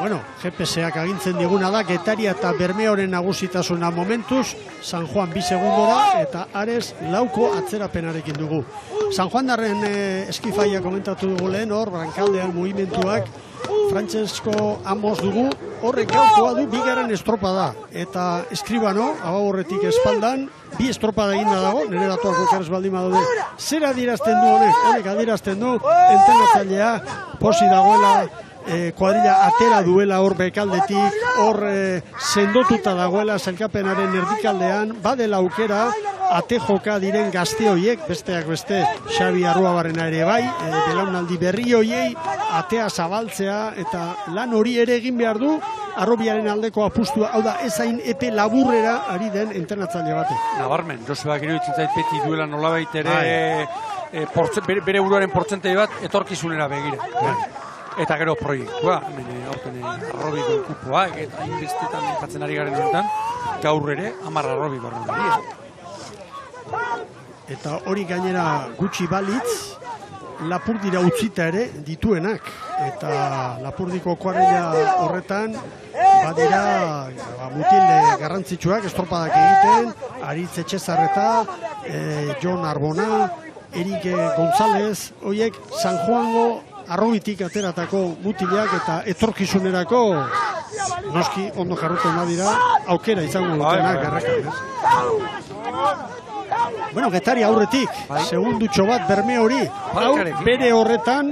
A: Bueno, GPS-ak agintzen diguna da, Getaria eta Bermeoren nagusitasuna momentuz, San Juan 2 segundora eta Ares 4 atzerapenarekin dugu. San Juan darren eskifaia komentatu dugu lehen, hor, brankaldean mugimenduak, Francesco Amos dugu, horrek gaurkoa du bigarren estropada. Eta Eskribano, Ababorretik espaldan, 2 estropada eginda dago, nire datuak okerrez baldin badaude. Zer adierazten du honek adierazten du, entrenatzailea, posi dagoela, kuadrilla atera duela hor bekaldetik, hor sendotuta dagoela sailkapenaren erdikaldean, badela aukera, ate joka diren gazte hoiek, besteak beste Xabi Arruabarrena ere bai, belaunaldi berri hoiei atea zabaltzea eta lan hori ere egin behar du Arrobiaren aldeko apustua, hau da, ezain epe laburrera ari den entrenatzaile batek.
B: Nabarmen, Josebak iruditzen zait beti duela nolabait ere bere buruaren portzentai bat etorkizunera begira. Eta gero proiektua, aurten arrobiko kupua, eta inbestetan jatzen ari garen honetan, gaur ere 10 arrobiko arrobia.
A: Eta hori gainera gutxi balitz, Lapurdira utzita ere dituenak. Eta Lapurdiko kuadrilla horretan badira mutil garrantzitsuak estropadak egiten, Aritz Etxezarreta, Jon Arbona, Erik González, horiek San Juango arrobitik ateratako mutilak eta etorkizunerako noski ondo jarruten badira aukera izango dutenak garrakan. Bueno, Getari aurretik, segundutxo bat Bermeori, hau bere horretan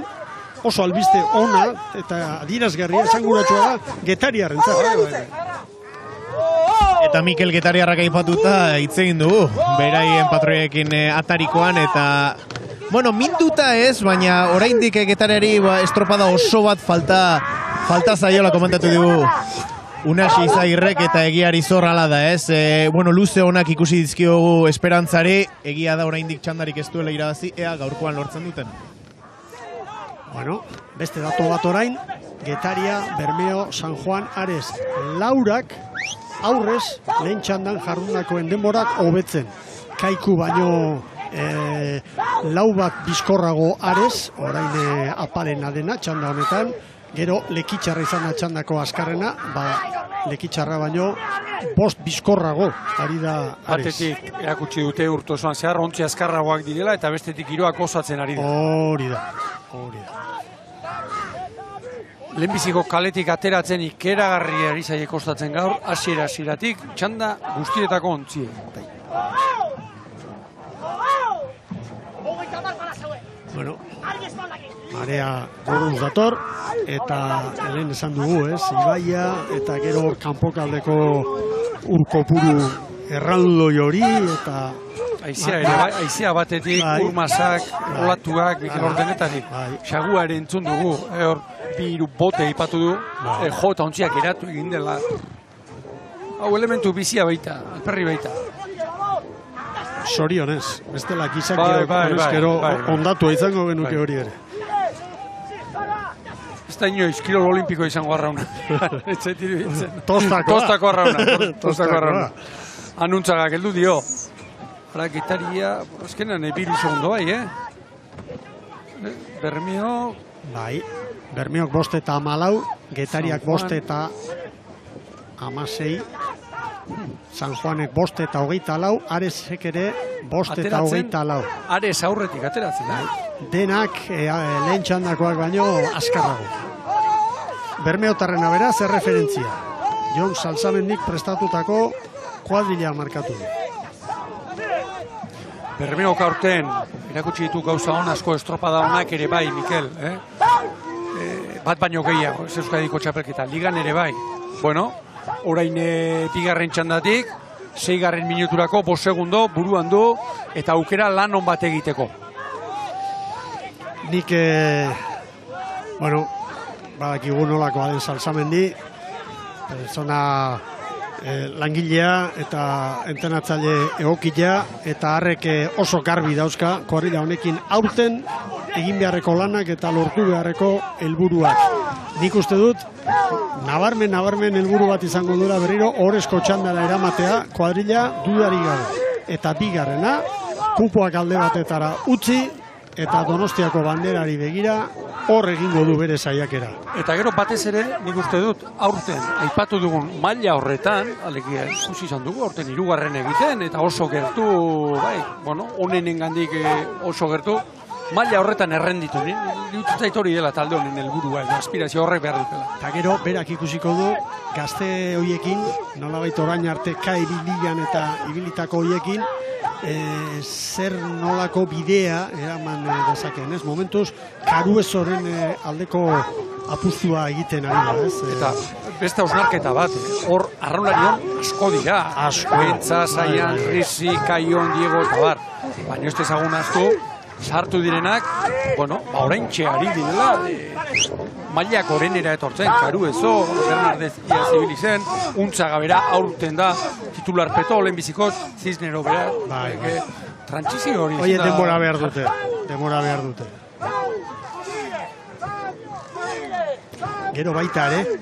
A: oso albiste ona eta adierazgarria esanguratsua da Getariarrentzat.
F: Eta Mikel Getariarrak aipatuta hitz egin dugu, beraien patroiekin atarikoan, eta bueno, minduta ez, baina oraindik Getariari estropada oso bat falta zaiola komentatu dugu Unasi Izagirrek, eta egiari zorrala da ez. Bueno, luze honak ikusi dizkiogu esperantzari, egia da oraindik txandarik ez duela irabazi, ea gaurkoan lortzen duten.
A: Bueno, beste dato bat orain, Getaria, Bermeo, San Juan, Ares, Laurak aurrez lehen txandan jardundakoen denborak hobetzen. Kaiku baino lau bat bizkorrago Ares, orain apalena dena txanda honetan, gero Lekitxarra izan da txandako askarrena, Lekitxarra baino 5 bizkorrago ari da Ares.
B: Batetik erakutsi dute urte osoan zehar, ontzi askarragoak direla, eta bestetik hiruak osatzen ari da.
A: Hori da.
B: Lehenbiziko kaletik ateratzen ikeragarri ari zaie kostatzen gaur, hasieratik txanda guztietako ontzie.
A: Bueno, marea goruz dator, eta helen esan dugu, Ibaia, eta gero kanpokaldeko urkopuru erraldoi hori, eta
B: Aizea batetik, urmasak, olatuak, Mikel Ordenetarik, xagua ere entzun dugu, hor biru bote ipatu du, jo eta ontziak eratu egin dela. Hau elementu bizia baita, alperri baita.
A: Sorionez, bestela gizakiak honezkero ondatu izango genuke hori ere.
B: Ez da inoiz, kirol olimpiko izango arrauna.
A: Tostako
B: arrauna. Anuntzagak heldu dio. Ara, Getaria, azkenan biru segundo bai, Bermeo...
A: Bai, Bermeok 5 eta 14, Getariak 5 eta 16, San Juanek 5 eta 24, Aresek ere 5 eta 24.
B: Ares aurretik ateratzen,
A: Denak lehen txandakoak baino askarrago. Bermeotarrena beraz erreferentzia. Jon Salsamendik prestatutako kuadrilla markatu du.
B: Bermeok aurten erakutsi ditu gauza hon asko estropada honak ere bai, Mikel. Bat baino gehiago, ez Euskadiko txapelketa, ligan ere bai. Bueno, orain bigarren txandatik, 6. minuturako 5 segundo buruan du eta aukera lan on bat egiteko.
A: Nik, bueno, badakigu nolakoa den Salsamendi, pertsona langilea eta entrenatzaile egokilea, eta harrek oso garbi dauzka kuadrilla honekin aurten egin beharreko lanak eta lortu beharreko helburuak. Nik uste dut, nabarmen helburu bat izango duela berriro orezko txandara eramatea kuadrilla dudarik gabe. Eta bigarrena, kupoak alde batetara utzi, eta Donostiako banderari begira hor egingo du bere saiakera.
B: Eta gero batez ere, nik uste dut, aurten aipatu dugun maila horretan, alegia ikusi izan dugu, aurten 3. egiten, eta oso gertu, bai, bueno, honenengandik oso gertu, maila horretan errenditu, dut hori dela talde honen helburua, aspirazio horrek behar dutela.
A: Eta gero, berak ikusiko du, gazte horiekin, nolabait orain arte K2 ligan eta ibilitako horiekin, zer nolako bidea eraman dezakeen, ez? Momentuz, Karuezoren aldeko apustua egiten ari da, ez?
B: Eta beste hausnarketa bat, hor arraunlarion asko dira.
A: Asko.
B: Entza, Zaian, Risi, Kaion, Diego, eta bar. Baina ez dezagun astu, sartu direnak, bueno, oraintxe ari direla, mailak orenera etortzen, Karu Ezo, Bernardez ia zibilizen, Untzaga bera aurten da, titular peto, lehenbizikoz, Cisnero bera, trantzizio hori.
A: Oie, denbora behar dute. Gero baita ere,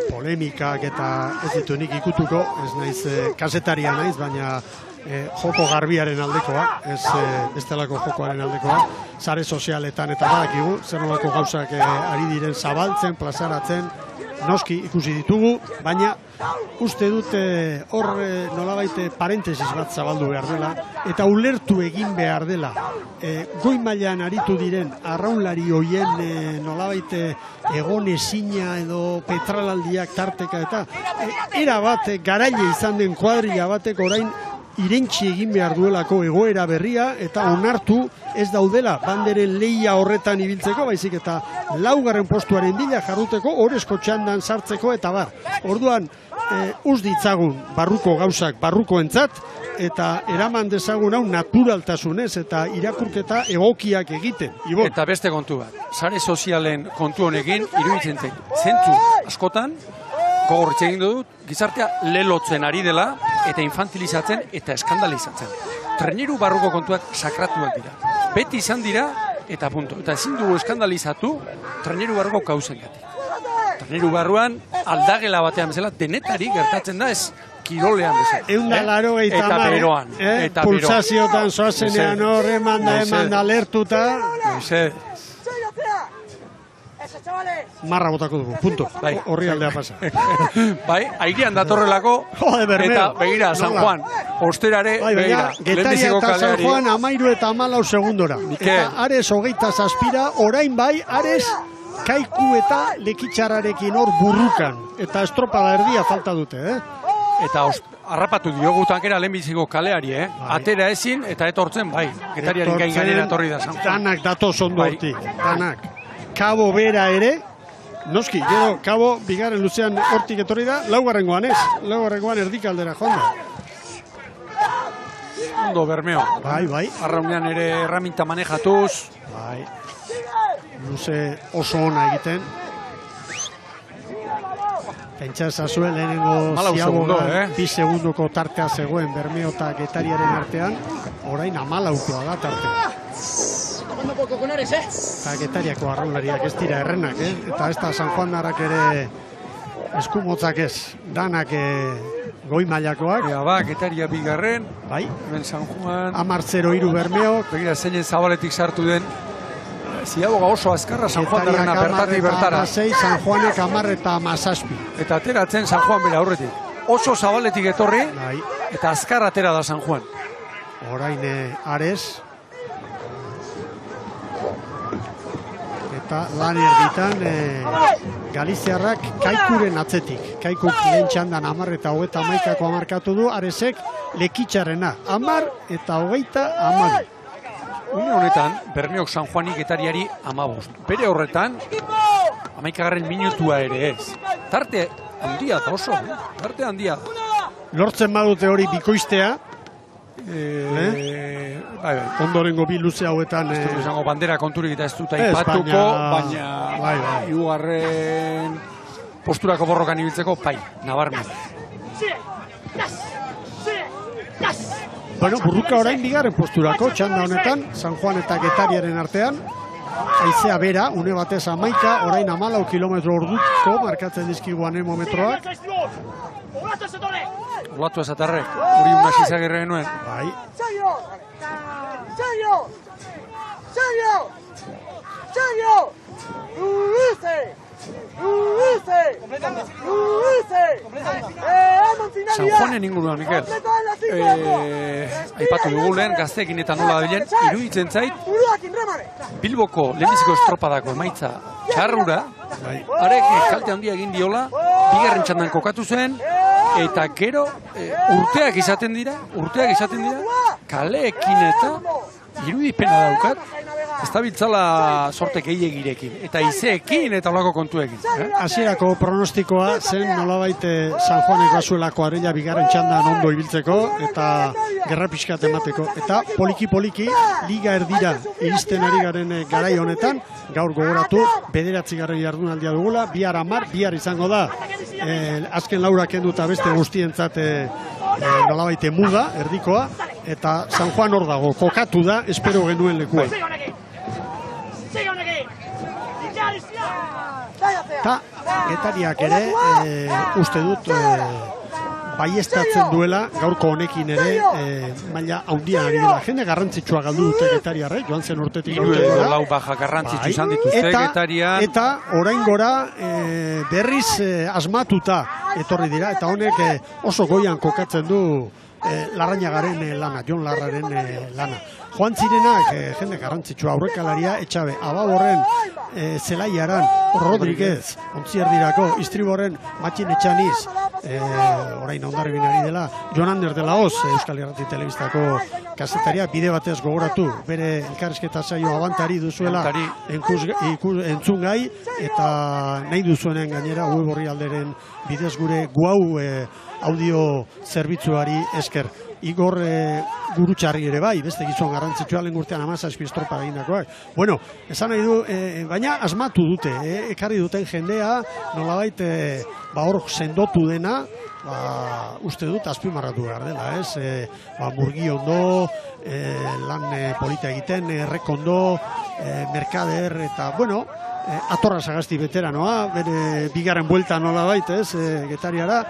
A: polemikak eta ez ditu nik ikutuko, ez naiz kasetaria naiz, baina joko garbiaren aldekoa, ez bestelako jokoaren aldekoa, sare sozialetan eta badakigu, zer nolako gauzak ari diren zabaltzen, plazaratzen, noski ikusi ditugu, baina uste dute hor nolabait parentesis bat zabaldu behar dela, eta ulertu egin behar dela. Goi mailan aritu diren arraunlari hoien nolabait egon ezina edo petralaldiak tarteka eta era bat garaile izan den kuadrilla batek orain irentsi egin behar duelako egoera berria eta onartu ez daudela banderen lehia horretan ibiltzeko, baizik eta laugarren postuaren bila jarduteko, orezko txandan sartzeko eta bar. Orduan, uz ditzagun barruko gauzak barrukoentzat eta eraman dezagun hau naturaltasunez eta irakurketa egokiak egiten. Ibon.
B: Eta beste kontu bat, sare sozialen kontu honekin iruditzen zentzu askotan, gogorritze egin dut, gizartea lelotzen ari dela eta infantilizatzen eta eskandalizatzen. Traineru barruko kontuak sakratuak dira. Beti izan dira eta punto. Eta ezin dugu eskandalizatu traineru barruko kauzengatik. Traineru barruan aldagela batean bezala denetari gertatzen da ez kirolean bezala.
A: Eta
B: beroan.
A: Pulsaziotan zoazenean hor emanda alertuta. Marra botako dugu, punto. Horri aldea pasa.
B: Bai, airean datorrelako, eta begira, San Juan, osterare, begira.
A: Getaria eta San Juan 13 eta 14 segundora. Eta Ares 27, orain bai, Ares Kaiku eta Lekitxarrarekin hor burrukan. Eta estropada erdia falta dute,
B: Eta harrapatu diogu tankera lehenbiziko kaleari, Atera ezin eta etortzen, bai. Getariaren gainera etorri da San Juan.
A: Danak datoz ondo hortik, danak. Kabo bera ere, noski, gero Kabo bigarren luzean hortik etorri da, laugarrengoan ez, laugarrengoan erdikaldera joan da.
B: Ondo Bermeo.
A: Bai.
B: Arraunean ere erraminta manejatuz.
A: Bai. Luze oso ona egiten. Pentsa ezazue lehenengo ziabogan 2 segundoko tartea zegoen Bermeo eta Getariaren artean, orain 14koa da tartea. Eta Getariako arraunlariak ez dira errenak, eta ez da San Juan darrak ere eskumotzak ez, danak goi mailakoak.
B: Getaria bigarren,
A: bai.
B: Ben San Juan.
A: 10-0 Bermeo.
B: Begira, zeinen zabaletik sartu den, ziaboga oso azkarra San Juan darrena bertatik bertara.
A: 6, San Juanek 10 eta 17.
B: Eta ateratzen San Juan bera aurretik. Oso zabaletik etorri,
A: bai.
B: Eta azkar atera da San Juan.
A: Orain Ares. Eta lan erditan Galiziarrak Kaikuren atzetik. Kaikuk lehen txandan 10 eta 31 markatu du, Aresek Lekitxarrena 10 eta 22.
B: Une honetan, Bermeok San Juani Getariari 15. Bere horretan, 11. minutua ere ez. Tarte handia da oso, tarte handia.
A: Lortzen badute hori bikoiztea, ondorengo bi luze hauetan
B: izango bandera konturik eta ez dut aipatuko, baina hirugarren posturako borrokan ibiltzeko nabarmen.
A: Bueno, burruka orain bigarren posturako txanda honetan, San Juan eta Getariaren artean, haizea bera, une batez 11, orain 14 kilometro orduko markatzen dizkigu anemometroak.
B: Olatu esatarrek, hori unasi zagirre genuen.
A: Bai.
B: San Juanen inguruan, Mikel. Aipatu dugu lehen, gazteekin eta nola dabilen, iruditzen zait, Bilboko lehenbiziko estropadako emaitza txarrura, arek kalte handia egin diola, bigarren txandan kokatu zen, eta gero urteak izaten dira, kaleekin eta irudipena daukat, ez da biltzala sorte gehiagirekin, eta izeekin eta olako kontuekin.
A: Hasierako pronostikoa zen nolabait San Juaneko azuelako arella bigarren txandan ondo ibiltzeko eta gerra pixkat emateko. Eta poliki-poliki liga erdira iristen ari garen garai honetan, gaur gogoratu 9. jardunaldia dugula, bihar 10, bihar izango da azken laura kenduta beste guztientzat nolabait muga, erdikoa, eta San Juan hor dago, kokatu da, espero genuen lekua. Eta Getariak ere uste dut baiestatzen duela gaurko honekin ere maila handian ari dela. Jende garrantzitsua galdu dute Getariarrek, joan zen urtetik.
B: 3 edo 4 baja garrantzitsu izan dituzte Getarian.
A: Eta oraingora berriz asmatuta etorri dira, eta honek oso goian kokatzen du Larrañagaren lana, Jon Larraren lana. Joan zirenak jende garrantzitsua aurrekalaria, Etxabe, Ababorren, Zelaiaran, Rodríguez, Ontzierdirako, Istriborren, Matxin Etxaniz, orain ondarribin ari dela, Jon Ander de la Hoz, Euskal Irrati Telebistako kazetaria, bide batez gogoratu, bere elkarrizketa saio abantari duzuela entzungai, eta nahi duzuenen gainera web orrialderen bidez gure guau audio zerbitzuari esker. Igor Gurutxarri ere bai, beste gizon garrantzitsua lehen urtean 17 estropa egindakoak. Bueno, esan nahi du, baina asmatu dute, ekarri duten jendea, nolabait hor sendotu dena, uste dut azpimarratu behar dela, ez? Murgi ondo, lan polita egiten, errekondo, merkader, eta, bueno, Atorra Sagasti veteranoa, bere bigarren buelta nolabait, ez, Getariara,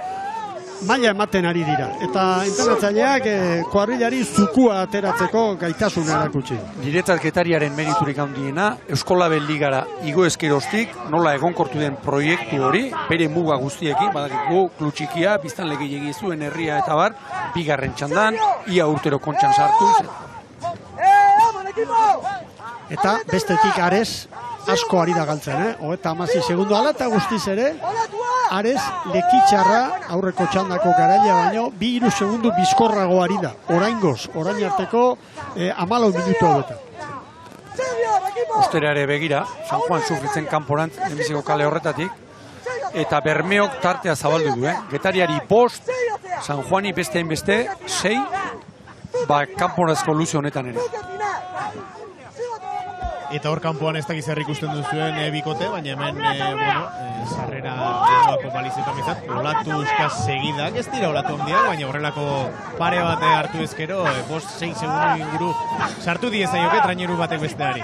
A: maila ematen ari dira. Eta entrenatzaileak kuadrillari zukua ateratzeko gaitasuna erakutsi.
B: Niretzat Getariaren meriturik handiena, Euskolabel Ligara igo ezkeroztik, nola egonkortu den proiektu hori, bere muga guztiekin, badakigu klutxikia, biztan legei zuen herria eta bar, bigarren txandan, ia urtero kontxan sartuz.
A: Eta bestetik Ares asko ari da galtzen, Hogeita 16 segundo ala eta guztiz ere, Ares lekitxarra aurreko txandako garaia baino, 2-3 segundu bizkorrago ari da. Oraingoz, orain arteko 14 minutu hauetan.
B: Ostera ere begira, San Juan sufritzen kanporantz, Lehenbiziko kale horretatik, eta Bermeok tartea zabaldu du, Getariari 5, San Juani beste hainbeste 6, kanporazko luze honetan ere.
F: Eta hor kanpoan ez dakiz herri ikusten duzuen bikote, baina hemen, sarrera doako balizetan bizat, olatu euskaz segidak, ez dira olatu handiak, baina horrelako pare bate hartu ezkero, 5-6 segundu inguru sartu diezaioke traineru batek besteari.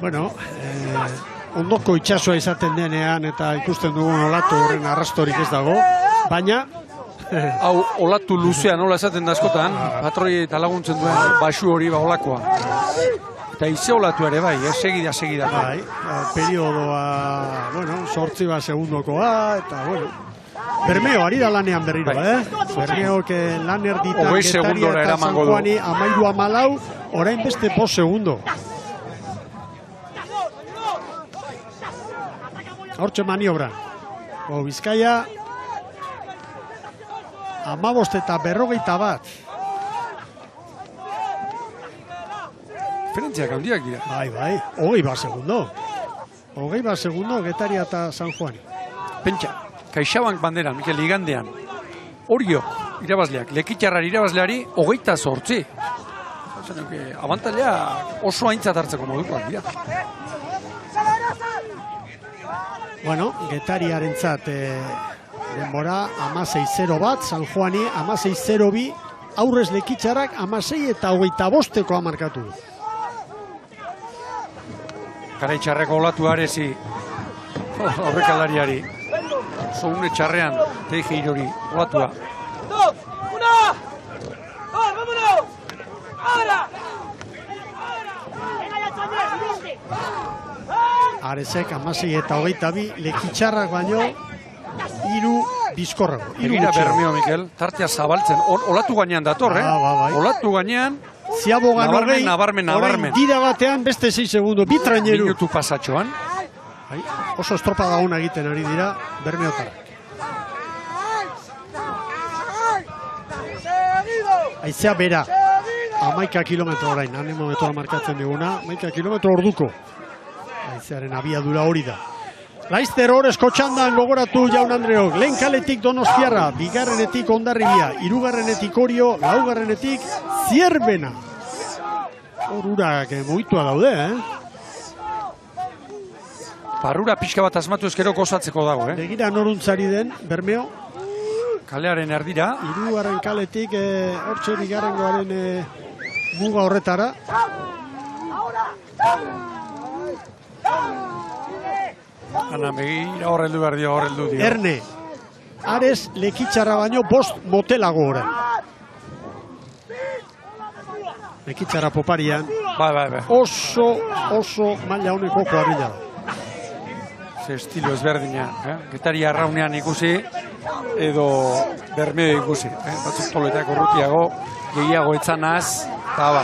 A: Bueno, ondoko itxasoa izaten denean eta ikusten dugun olatu horren arrastorik ez dago, baina
B: hau olatu luzea nola esaten da askotan, patroi eta laguntzen duen basu hori olakoa. Eta ize olatu ere bai, segida.
A: Bai, periodoa, bueno, 8 segundokoa, eta bueno, Bermeo ari da lanean berriro, Bermeok lan erditan Getaria eta San Juani 13-14, orain beste 5 segundo. Hortxe maniobra. Bizkaia 15 eta 41.
B: Diferentziak handiak dira.
A: Bai, 20 segundo. 20 segundo Getaria eta San Juani.
B: Pentsa, CaixaBank banderan, Mikel, igandean, Orio, irabazleak, Lekitxarrari irabazleari, 28. Abantailea oso aintzat hartzeko modukoak dira.
A: Bueno, Getariarentzat denbora 16-0 bat, San Juani 16-0-2, aurrez Lekitxarrak 16 eta 25-koa markatu.
B: Garaitxarreko olatu arezi, aurrekalariari, zoune txarrean, teige irori, olatua.
A: Arezek 16 eta 22, Lekitxarrak baino, 3 bizkorrago.
B: Egira Bermeo, Mikel, tartea zabaltzen, olatu gainean dator,
A: Bai.
B: Olatu gainean,
A: Ziabogan hogei,
B: nabarmen.
A: Orain dira batean beste 6 segundo, bi traineru.
B: Minutu pasatxoan.
A: Oso estropada ona egiten ari dira Bermeotarrak. Aizea bera, 11 kilometro orain, anemometroa markatzen diguna, 11 kilometro orduko. Haizearen abiadura hori da. Laizter Oresko txandan gogoratu Jaun Andreok, lehen kaletik Donostiarra, bigarrenetik Hondarribia, hirugarrenetik Orio, laugarrenetik Zierbena. Hor urak mugitua daude,
B: Barrura pixka bat asmatu ezkero gozatzeko dago,
A: Begira noruntzari den, Bermeo.
B: Kalearen erdira.
A: Hirugarren kaletik, hortxe bigarrengoaren muga horretara.
B: Ana, begira horreldu behar dio, horreldu dio.
A: Erne, Ares Lekitxarra baino 5 motelago orain. Lekitxarra poparian.
B: Bai.
A: Oso maila honeko kuadrilla da.
B: Ze estilo ezberdina, Getari arraunean ikusi, edo Bermeo ikusi. Batzuk toletak urrutiago, gehiago etzanaz, eta ba.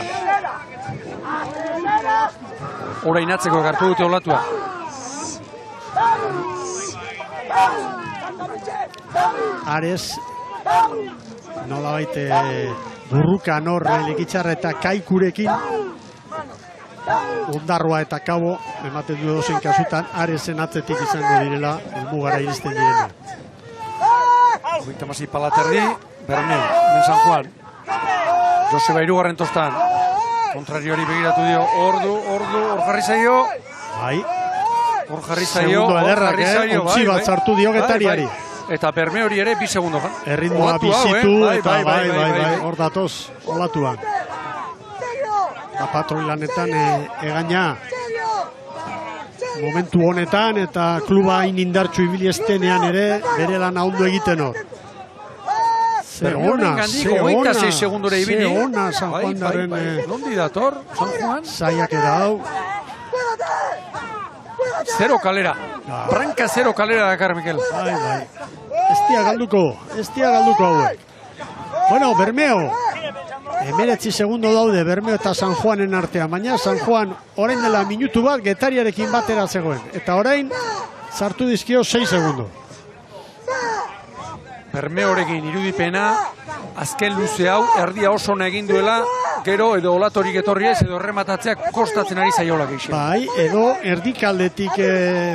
B: Orain atzeko ekartu dute olatua.
A: Ares, nolabait burruka nor Lekitxarra eta Kaikurekin, Ondarroa eta Kabo, ematen du dozen kasutan, Aresen atzetik izango direla, helmugara iristen direna.
B: Hogeita masi Palaterdi, Bermeo, Ben San Juan. Joseba hirugarren tostan. Kontrariori begiratu dio, hor jarri zaio.
A: Bai.
B: Hor jarri zaio.
A: Segundo ederrak, ontsi bat sartu dio Getariari.
B: Eta Bermeori ere 2 segundo.
A: Erritmoa bizitu, eta bai, hor datoz, olatuan. Eta patroi lanetan egaina momentu honetan eta kluba hain indartsu ibili estenean ere bere lan ondo egiten hor. Ze ona, San Juanaren
B: Nondi dator, San Juan?
A: Zaiak edau.
B: Zero kalera, branka zero kalera dakar, Mikel.
A: Bai. Estia galduko hauek. Bueno, Bermeo. 19 segundo daude Bermeo eta San Juanen artean, baina San Juan orain dela minutu bat Getariarekin batera zegoen. Eta orain sartu dizkio 6 segundo.
B: Bermeorekin irudipena, azken luze hau, erdia oso ona egin duela, gero edo olatorik etorri ez, edo errematatzeak kostatzen ari zaiola geixen.
A: Bai, edo erdikaldetik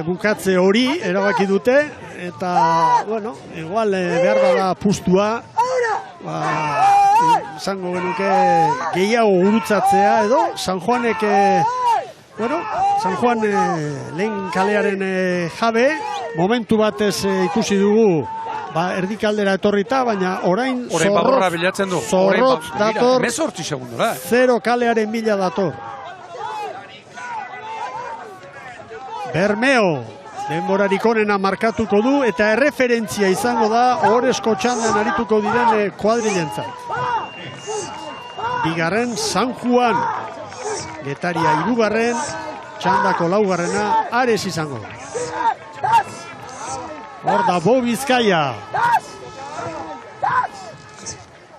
A: bukatze hori erabaki dute, eta, bueno, igual behar bada pustua, izango genuke gehiago gurutzatzea edo San Juanek, San Juan lehen kalearen jabe, momentu batez ikusi dugu erdikaldera etorrita, baina orain zorrotz dator, 0 kalearen bila dator. Bermeo denborarik onena markatuko du eta erreferentzia izango da Oresko txandan arituko diren kuadrilentzat. Bigarren San Juan, Getaria hirugarren, txandako laugarrena Ares izango da. Hor da Bo Bizkaia.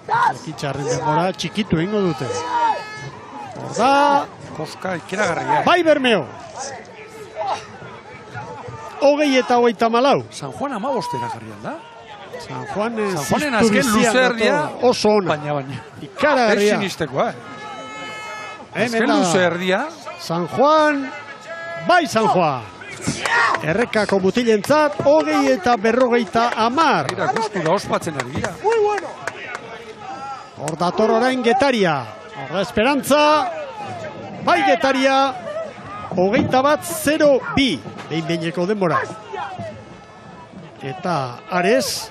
A: Lekitxarren denbora txikitu egingo dute. Hor da
B: Koska ikeragarria.
A: Bai Bermeo. 20 eta 34.
B: San Juan 15 jarrian da.
A: San Juanen
B: azken luzerdia
A: oso ona.
B: Baina.
A: Ikaragarria.
B: Ezinistekoa. Azken luzerdia.
A: San Juan. Bai San Juan. Errekako mutilentzat 20 eta 50.
B: Gira gustura ospatzen ari gira.
A: Hor dator orain Getaria. Hor da Esperantza. Bai Getaria. 21-0-2. Behin-behineko denbora. Eta Ares,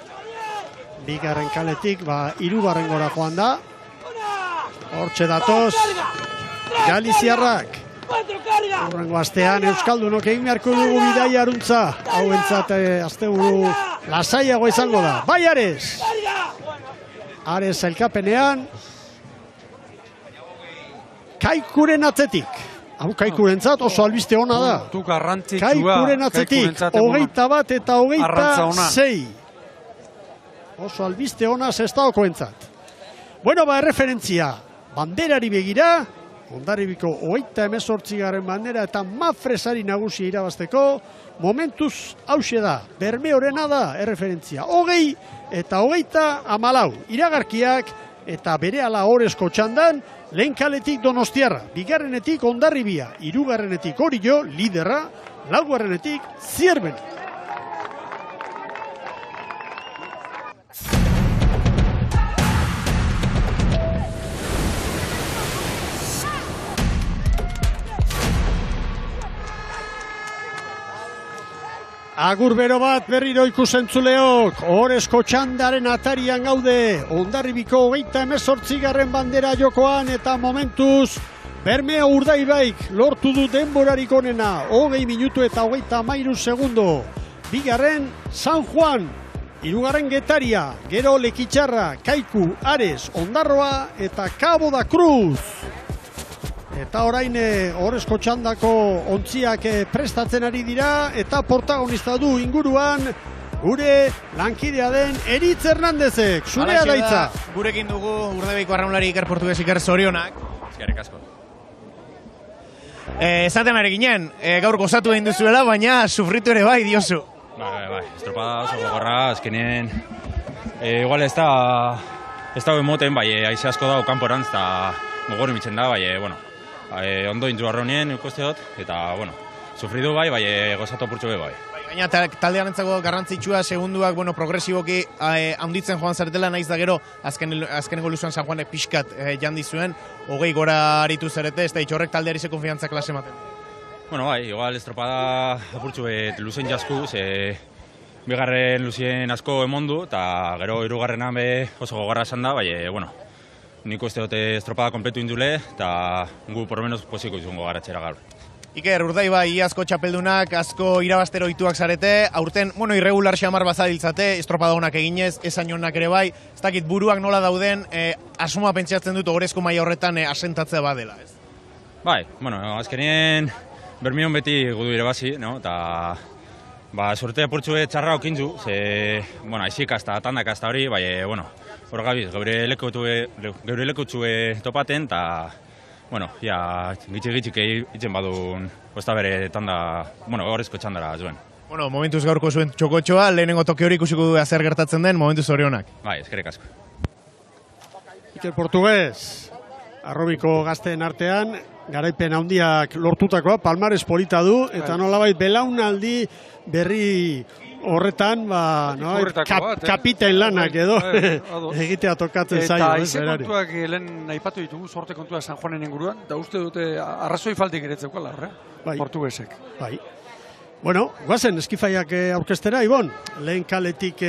A: bigarren kaletik, hirugarren gora joan da. Hortxe datoz, Galiziarrak. Horrengo astean Euskaldunok egin beharko dugu bidaia aruntza. Hau entzat, asteburu lasaiago izango da. Bai Ares! Ares elkapenean. Kaikuren atzetik. Hau Kaikurentzat oso albiste ona da. Kaikuren atzetik, 21 eta 26. Oso albiste ona Sestaokoentzat. Bueno, erreferentzia. Banderari begira, Hondarribiko 38. bandera eta Mafresari nagusia irabazteko, momentuz hauxe da. Bermeorena da erreferentzia. 20 eta 24. Iragarkiak eta berehala Oresko txandan, lehen kaletik Donostiarra, bigarrenetik Hondarribia, hirugarrenetik Orio, liderra, laugarrenetik Zierbena. Agur bero bat berriro ikusentzuleok, Oresko txandaren atarian gaude, Hondarribiko 38. bandera jokoan eta momentuz Bermeo Urdaibaik lortu du denborarik onena, 20 minutu eta 33 segundo. Bigarren San Juan, hirugarren Getaria, gero Lekitxarra, Kaiku, Ares, Ondarroa eta Cabo da Cruz. Eta orain Oresko txandako ontziak prestatzen ari dira eta protagonista du inguruan gure lankidea den Eritz Hernandezek. Zurea daitza.
F: Gurekin dugu Urdaibaiko arraunlari Iker Portugues Iker zorionak.
H: Eskerrik asko.
F: Esaten ari ginen, gaur gozatu egin duzuela, baina sufritu ere bai diozu.
H: Bai, estropada oso gogorra, azkenien igual ez da emoten, bai, aize asko dago kanporantz eta gogor imitzen da, bai, bueno, ondo intzu arraunien ikuste dut, eta, bueno, sufritu bai, gozatu apurtxo bai.
F: Gaina taldearentzako garrantzitsua segunduak, bueno, progresiboki handitzen joan zaretela, naiz da gero azkenengo luzuan San Juanek pixkat jandi zuen, 20 gora aritu zarete, ez da itxorrek taldeari ze konfiantza klase ematen.
H: Bueno, bai, igual estropada apurtxo luzen jasku, ze bigarren luzien asko emondu, eta gero hirugarrenan be oso gogorra esan da, bai, bueno, nik uste dute estropada kompletu indule, eta gu por lo menos poziko izango garatxera gaur.
F: Iker, Urdaibai iazko txapeldunak, asko irabaztero ituak zarete, aurten, bueno, irregular xamar bazadiltzate, estropada honak eginez, esan honak ere bai, ez dakit buruak nola dauden, asuma pentsatzen dut Orezko maila horretan asentatzea badela, ez?
H: Bai, bueno, azkenien Bermion beti gudu irabazi, no? Eta, sorte apurtxue txarra okintzu, ze, bueno, aizikaz eta tandakaz eta hori, bai, bueno, hor gabiz, geure lekutxue topaten, eta, bueno, ja, gitxik itzen badun, osta bere tanda, bueno, Orezko txandara zuen.
F: Bueno, momentuz gaurko zuen txokotxoa, lehenengo toki hori ikusiko du zer gertatzen den, momentuz zorionak.
H: Bai, eskerrik asko.
A: Iker Portugues, Arrobiko gazteen artean, garaipen handiak lortutakoa, palmares polita du, eta nolabait belaunaldi berri horretan, kapiten lanak edo egitea tokatzen zaio.
B: Eta aize kontuak lehen aipatu ditugu, sorte kontua San Juanen inguruan, eta uste dute arrazoi faltik eretzeuko horre, Portuguesek.
A: Bai. Bueno, guazen eskifaiak aurkestera, Ibon, lehen kaletik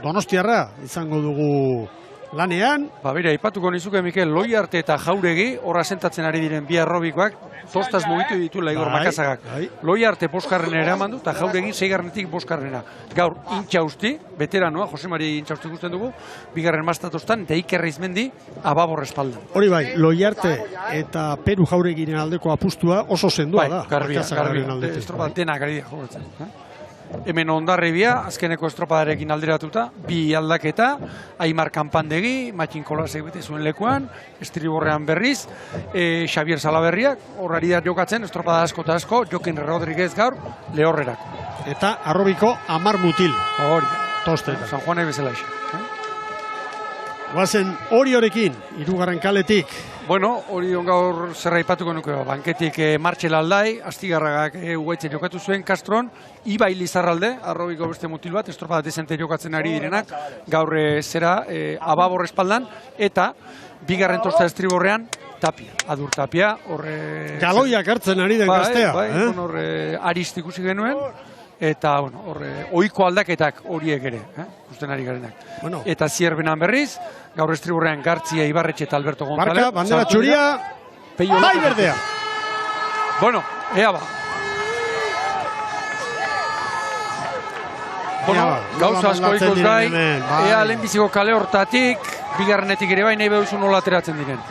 A: Donostiarra izango dugu lanean.
B: Bera, aipatuko nizuke, Mikel, Loiarte eta Jauregi, horra sentatzen ari diren bi arrobikoak, tostaz mugitu dituela Igor Makazagak. Loiarte boskarren eraman du, eta Jauregi 6garrenetik boskarrena. Gaur, Intxausti, veteranoa, Jose Mari Intxausti guztien dugu, bigarren mastatostan, eta Iker Izmendi, ababor espaldan.
A: Hori bai, Loiarte eta Peru Jauregiren aldeko apustua oso sendua da.
B: Garbia, estropa denak ari da jogatzen. Hemen Hondarribia, azkeneko estropadarekin alderatuta, bi aldaketa, Aimar Kanpandegi, Matxin Kolasek bete zuen lekuan, estriborrean berriz, Xavier Salaberriak, horrari da jokatzen, estropada asko eta asko, Jokin Rodríguez gaur, lehorrerako.
A: Eta Arrobiko 10 mutil.
B: Hori,
A: Tosteta.
B: San Juanek bezala isa.
A: Guazen Oriorekin, hirugarren kaletik.
B: Bueno, Orion gaur zerra ipatuko nuke, banketik Martxel Aldai, Astigarragak ugaitzen jokatu zuen, Kastron, Ibai Lizarralde, Arrobiko beste mutil bat, estropada dezente jokatzen ari direnak, gaur zera, ababor espaldan, eta bigarren tosta estriborrean, Tapia, Adur Tapia, horre...
A: Galoiak hartzen ari den gaztea.
B: Bai, horre Arist ikusi genuen, eta, bueno, horre, ohiko aldaketak horiek ere, ikusten ari garenak.
A: Bueno.
B: Eta Zierbenan berriz, gaur estriborrean Gartzia, Ibarretxe eta Alberto González.
A: Marka, bandera txuria, bai berdea.
B: Bueno, ea ba. Bueno, gauza asko ikoz gai, ea lehenbiziko kale hortatik, bigarrenetik ere bai, nahi behuzu nola ateratzen diren.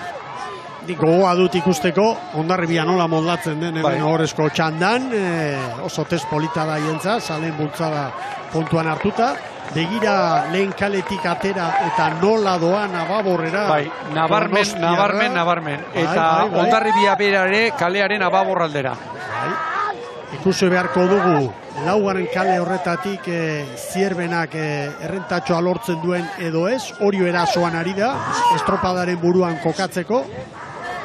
A: Gogoa dut ikusteko, Hondarribia nola moldatzen den, Orezko txandan, oso test polita da hientza, salen bultzada kontuan hartuta, begira lehen kaletik atera eta nola doan ababorrera.
B: Bai, nabarmen, eta Hondarribia berare kalearen ababorraldera.
A: Ikusi beharko dugu, laugarren kale horretatik Zierbenak errentatxoa lortzen duen edo ez, Orio erasoan ari da, estropadaren buruan kokatzeko,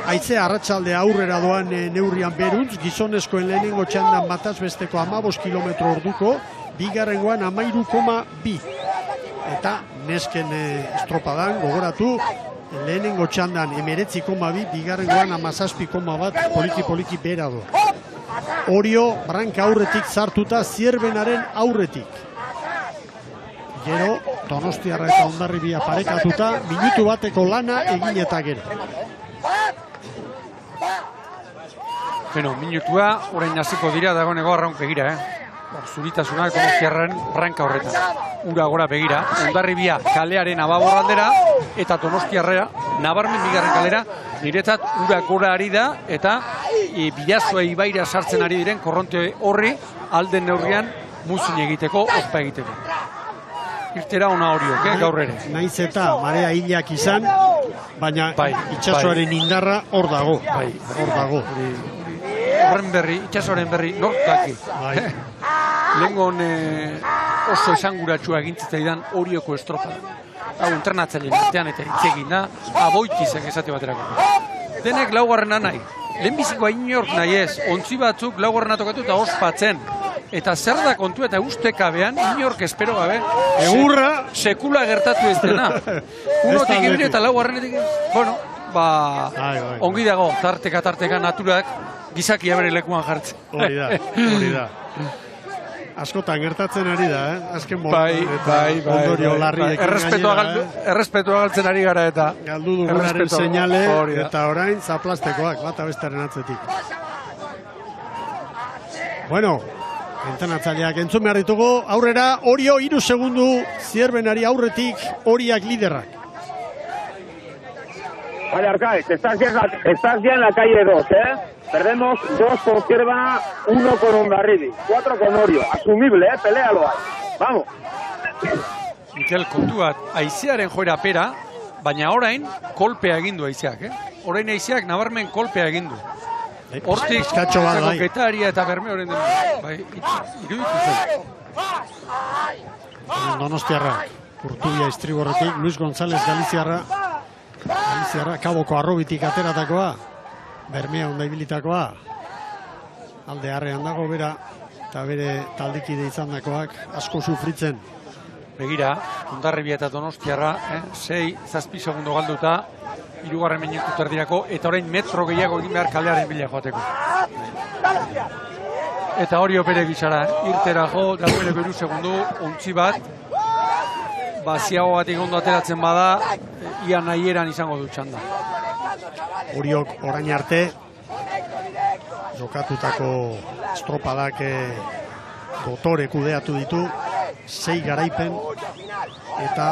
A: Haize arratsalde aurrera doan neurrian beruntz, gizonezkoen lehenengo txandan bataz besteko 15 kilometro orduko, bigarrengoan 13,2. Eta nesken estropadan, gogoratu, lehenengo txandan 19,2, bigarrengoan 17,1 poliki bera do. Orio, branka aurretik zartuta, Zierbenaren aurretik. Gero, Donostiarra eta Hondarribia parekatuta, minutu bateko lana egin eta gero.
B: Beno, minutua, orain hasiko dira dagoeneko arraun begira, Zuritasunak Donostiarraren branka horretan. Ura gora begira, Hondarribia kalearen ababorraldera eta Donostiarra nabarmen bigarren kalera, niretzat ura gora ari da eta Bidasoa ibaira sartzen ari diren korronte horri alden neurrian muzin egiteko, ospa egiteko. Irtera ona Oriok, gaur ere.
A: Naiz eta marea hilak izan, baina itxasoaren indarra hor dago. Hor dago.
B: Horren berri, itxasoaren berri, nortaki. Lehengon oso esanguratsua egintzitzaidan Orioko estropa. Hau entrenatzaileen artean eta hitzegin da, aboitizek esate baterako. Denek laugarrena nahi. Lehenbizikoa inork nahi ez, ontzi batzuk laugarrena tokatu eta ospatzen. Eta zer da kontu eta ustekabean inork espero gabe.
A: Egurra!
B: Sekula gertatu ez dena. Unotik ibili eta laugarrenetik. Bueno, ongi dago, tarteka naturak gizakia bere lekuan jartzen.
A: Hori da. Askotan gertatzen ari da, azken ondorio larriekin gainera.
B: Errespetua galtzen ari gara eta.
A: Galdu dugunaren seinale eta orain zaplastekoak, bata bestaren atzetik. Bueno, entenatzaileak entzun behar ditugu, aurrera, Orio 3 segundu, Zierbenari aurretik, Oriak liderrak.
I: Vale, Arcaez, estás ya en la calle 2, Perdemos 2 con Zierba, 1 con Hondarribi, 4 con Orio. Asumible, Peléalo ahí. Vamos.
B: Mikel, kontuat, haizearen joera pera, baina orain kolpea egindu haizeak, Orain haizeak nabarmen kolpea egindu. Hortik, Getaria eta Bermeoren den, iruditu zen.
A: Donostiarra, Urtubia Istriborretik, Luis González Galiziarra, Kaboko Arrobitik ateratakoa, Bermea ondaibilitakoa, alde harrean dago bera, eta bere taldekide izandakoak asko sufritzen.
B: Begira, Hondarribia eta Donostiarra, 6-7 segundo galduta, 3. minutu terdirako, eta orain metro gehiago egin behar kalearen bila joateko. Eta Orio bere gizara, irtera jo, dagoeleko 3 segundu, ontzi bat, ziago bat egondo ateratzen bada, ia nahieran izango du txanda.
A: Oriok orain arte, jokatutako estropadak dotore kudeatu ditu, 6 garaipen, eta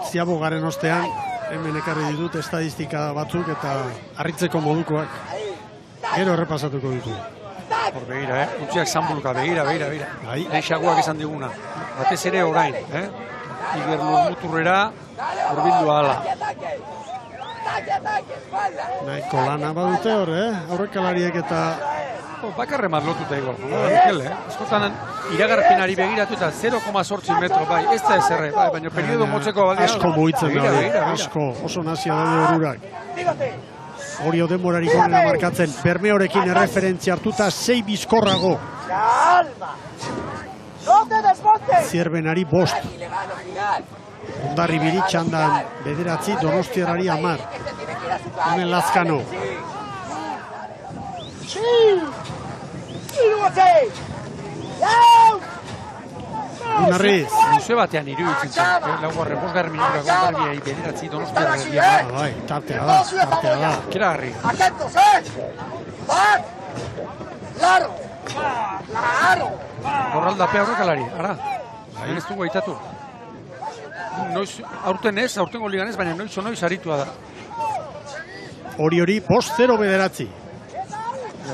A: ziabo garen ostean, hemen ekarri ditut estadistika batzuk eta harritzeko modukoak. Gero errepasatuko ditu.
B: Hor begira, Untziak zanbulka, begira. Leixagoak esan diguna. Batez ere orain, Iger Lurmuturrera urbildu ahala.
A: Nahiko lana badute hor, aurrekalariek eta...
B: Bakarre bat lotuta ego. Askotan iragarpenari begiratu eta 0,8 metro, ez da ezerre, baina periodo motzeko baldea.
A: Asko mugitzen da, asko, oso nazia daude horurak. Orio denborarik onena markatzen, Bermeorekin erreferentzia hartuta 6 bizkorrago. Zierbenari 5. Hondarribiri txandan 9, Donostiarrari 10. Hemen Lazkano. Unarriz.
B: Luze batean iruditzen zen. Laugarren, 5. minutuak Hondarribiai 9, Donostiarrari 10.
A: Tartea da.
B: Kera garri. Horraldapea horrekalari, ara. Ez dugu aitatu. Aurten ez, aurtengo ligan ez, baina noiz aritua da.
A: Oriori 5-0 bederatzi.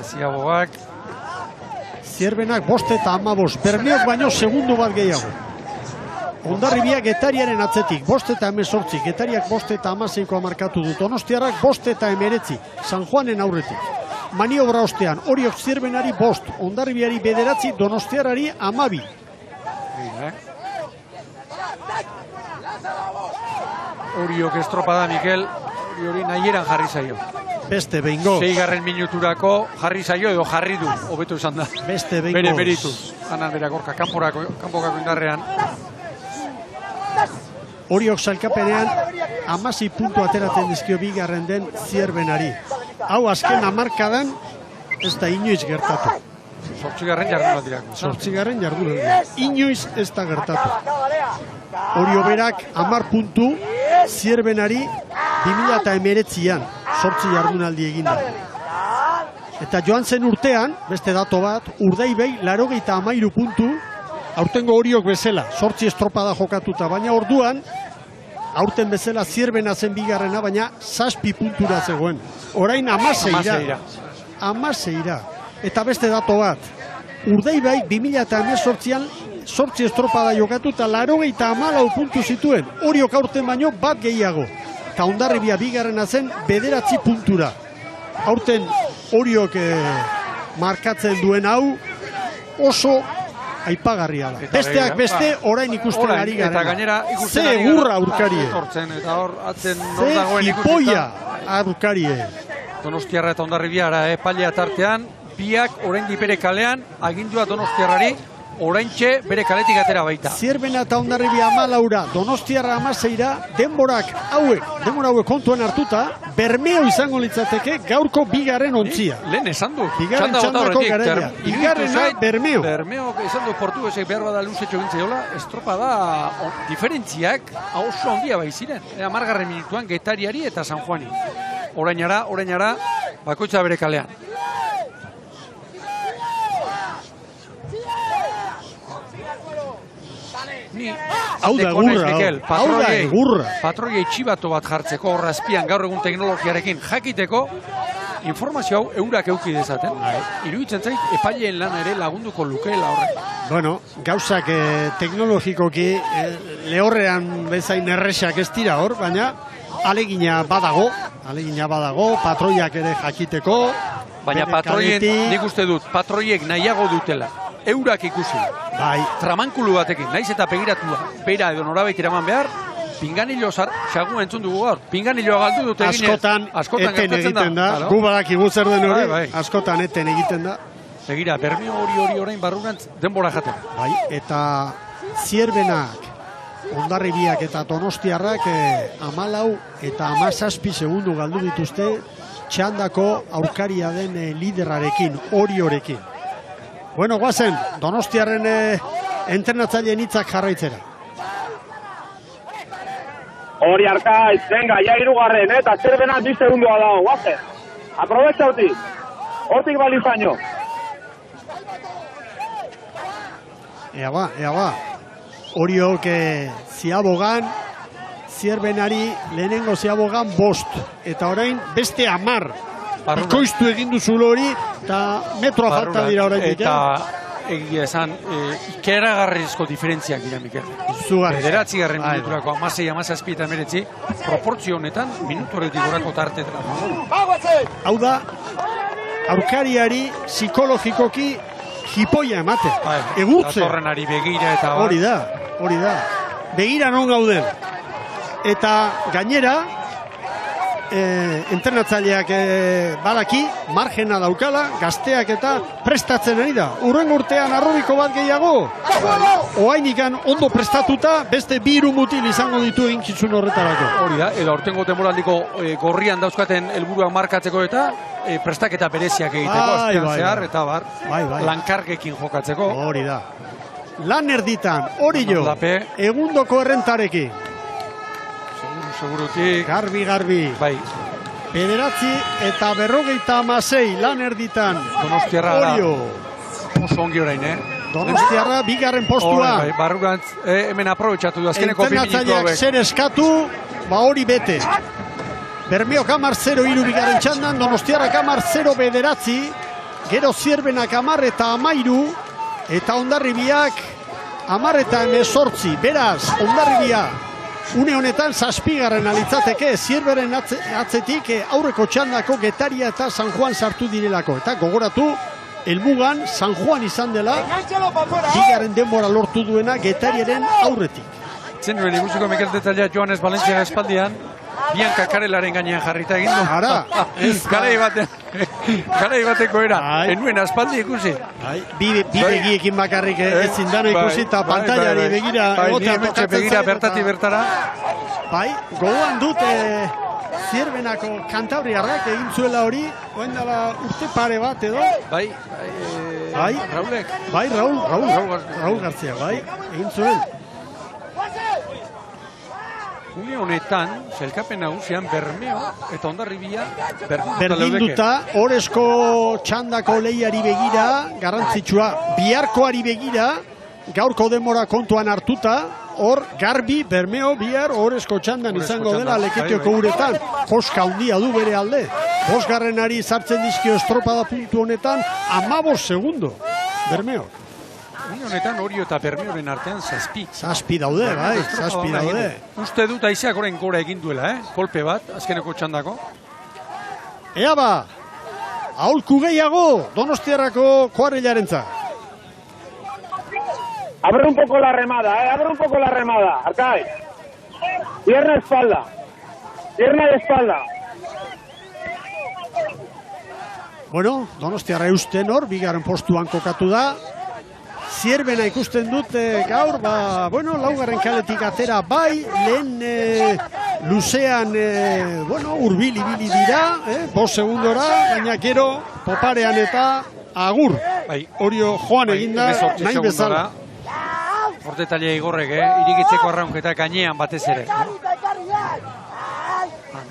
B: Ziagoak.
A: Zierbenak 5 eta 15, Bermeok baino segundu bat gehiago. Hondarribia Getariaren atzetik, 5 eta 18, Getariak 5 eta 16koa markatu dut. Donostiarrak 5 eta 19, San Juanen aurretik. Maniobra ostean, Oriok Zierbenari 5, Hondarribiari 9, Donostiarrari 12. Oriok estropada, Mikel, hori nahieran jarri zaio. Beste behingo.
B: 6. minuturako jarri zaio edo jarri du, hobeto izan da.
A: Beste behingo.
B: Bere merituz. Anan bera gorka, kanpokako indarrean.
A: Oriok salkapenean 16 puntu ateratzen dizkio bigarren den Zierbenari. Hau azken hamarkadan ez da inoiz gertatu.
B: 8. jardunaldirako.
A: 8. jardunaldirako. Inoiz ez da gertatu. Orio berak 10 puntu Zierbenari 2019an 8 jardunaldi eginda. Eta joan zen urtean, beste dato bat, Urdaibai 83 puntu, aurtengo Oriok bezala, 8 estropada jokatuta, baina orduan, aurten bezala Zierbena zen bigarrena, baina 7 puntura zegoen. Orain 16. Eta beste dato bat, Urdaibai 2018an 8 estropada jokatuta, 84 puntu zituen, Oriok aurten baino bat gehiago. Eta Hondarribia bigarrena zen 9 puntura. Aurten Oriok markatzen duen hau oso aipagarria da. Besteak beste orain ikusten ari gara.
B: Eta gainera ikusten ari gara.
A: Ze gurra aurkarie.
B: Eta hor atzen
A: Ze hipoia aurkarie.
B: Donostiarra eta Hondarribiara epailea tartean, biak oraindik bere kalean, agindua Donostiarrari oraintxe bere kaletik atera baita.
A: Zierbena eta Hondarribia 14, Donostiarra 16, denbora hauek kontuan hartuta, Bermeo izango litzateke gaurko bigarren ontzia.
B: Lehen esan du.
A: Bigarren txandako garaia. Bigarrena Bermeo.
B: Bermeo esan du portuguesek behar bada luzetxo gintzeola, estropa da diferentziak oso handia bai ziren. 10. minutuan Getariari eta San Juani. Orainara, bakoitza bere kalean.
A: Hau da gurra.
B: Patroiei txibato bat jartzeko horra azpian gaur egun teknologiarekin jakiteko informazio hau eurak euki dezaten. Iruditzen zait epaileen lana ere lagunduko lukeela horrek.
A: Bueno, gauzak teknologikoki lehorrean bezain erresak ez dira hor, baina alegina badago, patroiak ere jakiteko.
B: Baina patroien, nik uste dut, patroiek nahiago dutela. Eurak ikusi, tramankulu batekin, naiz eta pegiratua, bera edo norabait iraman behar, pinganilo xagua entzun dugu gaur, pinganiloa galdu dute
A: askotan eten egiten da, gu badakigu zer den hori, askotan eten egiten da.
B: Begira, Bermeo hori orain barrurantz denbora jaten.
A: Bai, eta Zierbenak, Hondarribiak eta Donostiarrak 14 eta 17 segundu galdu dituzte txandako aurkaria den liderarekin, Oriorekin. Bueno, guazen, Donostiarren entrenatzaileen hitzak jarraitzera.
I: Hori Arkaiz, venga, ja 3, eta Zierbena 2 segundua dago, guazen. Aprovecha hortik balizaino.
A: Ea ba. Oriok ziabogan, Zierbenari lehenengo ziabogan 5, eta orain beste 10. Ikoiztu egin duzul hori, eta metroa falta dira orain.
B: Eta egia esan, ikeragarrizko diferentziak dira, Mikel. 9. minuturako 16, 17 eta 19, proportzio honetan, minutu horretik gorako tartetera.
A: Hau da, aurkariari psikologikoki jipoia emate. Egurtze.
B: Datorrenari begira eta...
A: Hori da. Begira non gauden. Eta gainera, entrenatzaileak badaki, margena daukala, gazteak eta prestatzen ari da. Urren urtean arrobiko bat gehiago, oainikan ondo prestatuta, beste 2 mutil izango ditu eginkizun horretarako.
B: Hori da, edo aurtengo temporaldiko gorrian dauzkaten helburuak markatzeko eta prestaketa bereziak egiteko, aztean zehar, eta lankargekin jokatzeko.
A: Hori da. Lan erditan, hori jo, egundoko errentarekin.
B: Segurutik.
A: Garbi. Bai. 9 eta 56 lan erditan.
B: Donostiarra da. Oso ongi orain,
A: Donostiarra bigarren postua.
B: Barrurantz, hemen aprobetxatu du azkeneko 2 minutu
A: hauek. Zer eskatu, hori bete. Bermeo kamar 0-3 bigarren txandan, Donostiarra kamar 0-9, gero Zierbena kamar eta 13, eta Hondarribiak 10 eta 18. Beraz, Hondarribia une honetan 7. alitzateke, Zierberen atzetik aurreko txandako Getaria eta San Juan sartu direlako. Eta gogoratu, helmugan San Juan izan dela, bigarren denbora lortu duena Getariaren aurretik.
B: Zen nuen ikusiko Mikel detalia Joanes Valentzia espaldian, Bian kakarelaren gainean jarrita egin du.
A: Ara,
B: garai bateko era. Enuen aspaldi ikusi.
A: Bi begiekin bakarrik ezin dana ikusi eta pantailari begira egotea tokatzen
B: begira bertatik bertara.
A: Bai, gogoan dute Zierbenako kantabriarrak egin zuela hori, oen dela urte pare bat edo.
B: Bai, Raulek.
A: Bai, Raul García, bai, egin zuen.
B: Une honetan, zelkapen nagusian Bermeo eta Hondarribia
A: berdinduta, Oresko txandako lehiari begira, garrantzitsua, biharkoari begira, gaurko denbora kontuan hartuta, hor garbi Bermeo bihar Oresko txandan izango dela Leketioko uretan, joska handia du bere alde. Bosgarrenari sartzen dizkio estropada puntu honetan, 15 segundo, Bermeo.
B: Une honetan Orio eta Bermeoren artean zazpi.
A: Zazpi daude, bai, zazpi daude.
B: Uste dut aizeak orain gora egin duela, kolpe bat, azkeneko txandako.
A: Ea ba, aholku gehiago Donostiarrako kuadrilarentzat.
I: Abre un poco la remada, abre un poco la remada, Arcai. Pierna, espalda. Pierna y espalda.
A: Bueno, Donostiarra eusten hor, bigarren postuan kokatu da. Zierbena ikusten dute gaur, laugarren kaletik atera bai, lehen luzean, urbil ibili dira, 5 segundora, baina gero, poparean eta agur. Orio joan eginda, nahi bezala.
B: Horte talia igorrek, irigitzeko arraunketak gainean batez ere.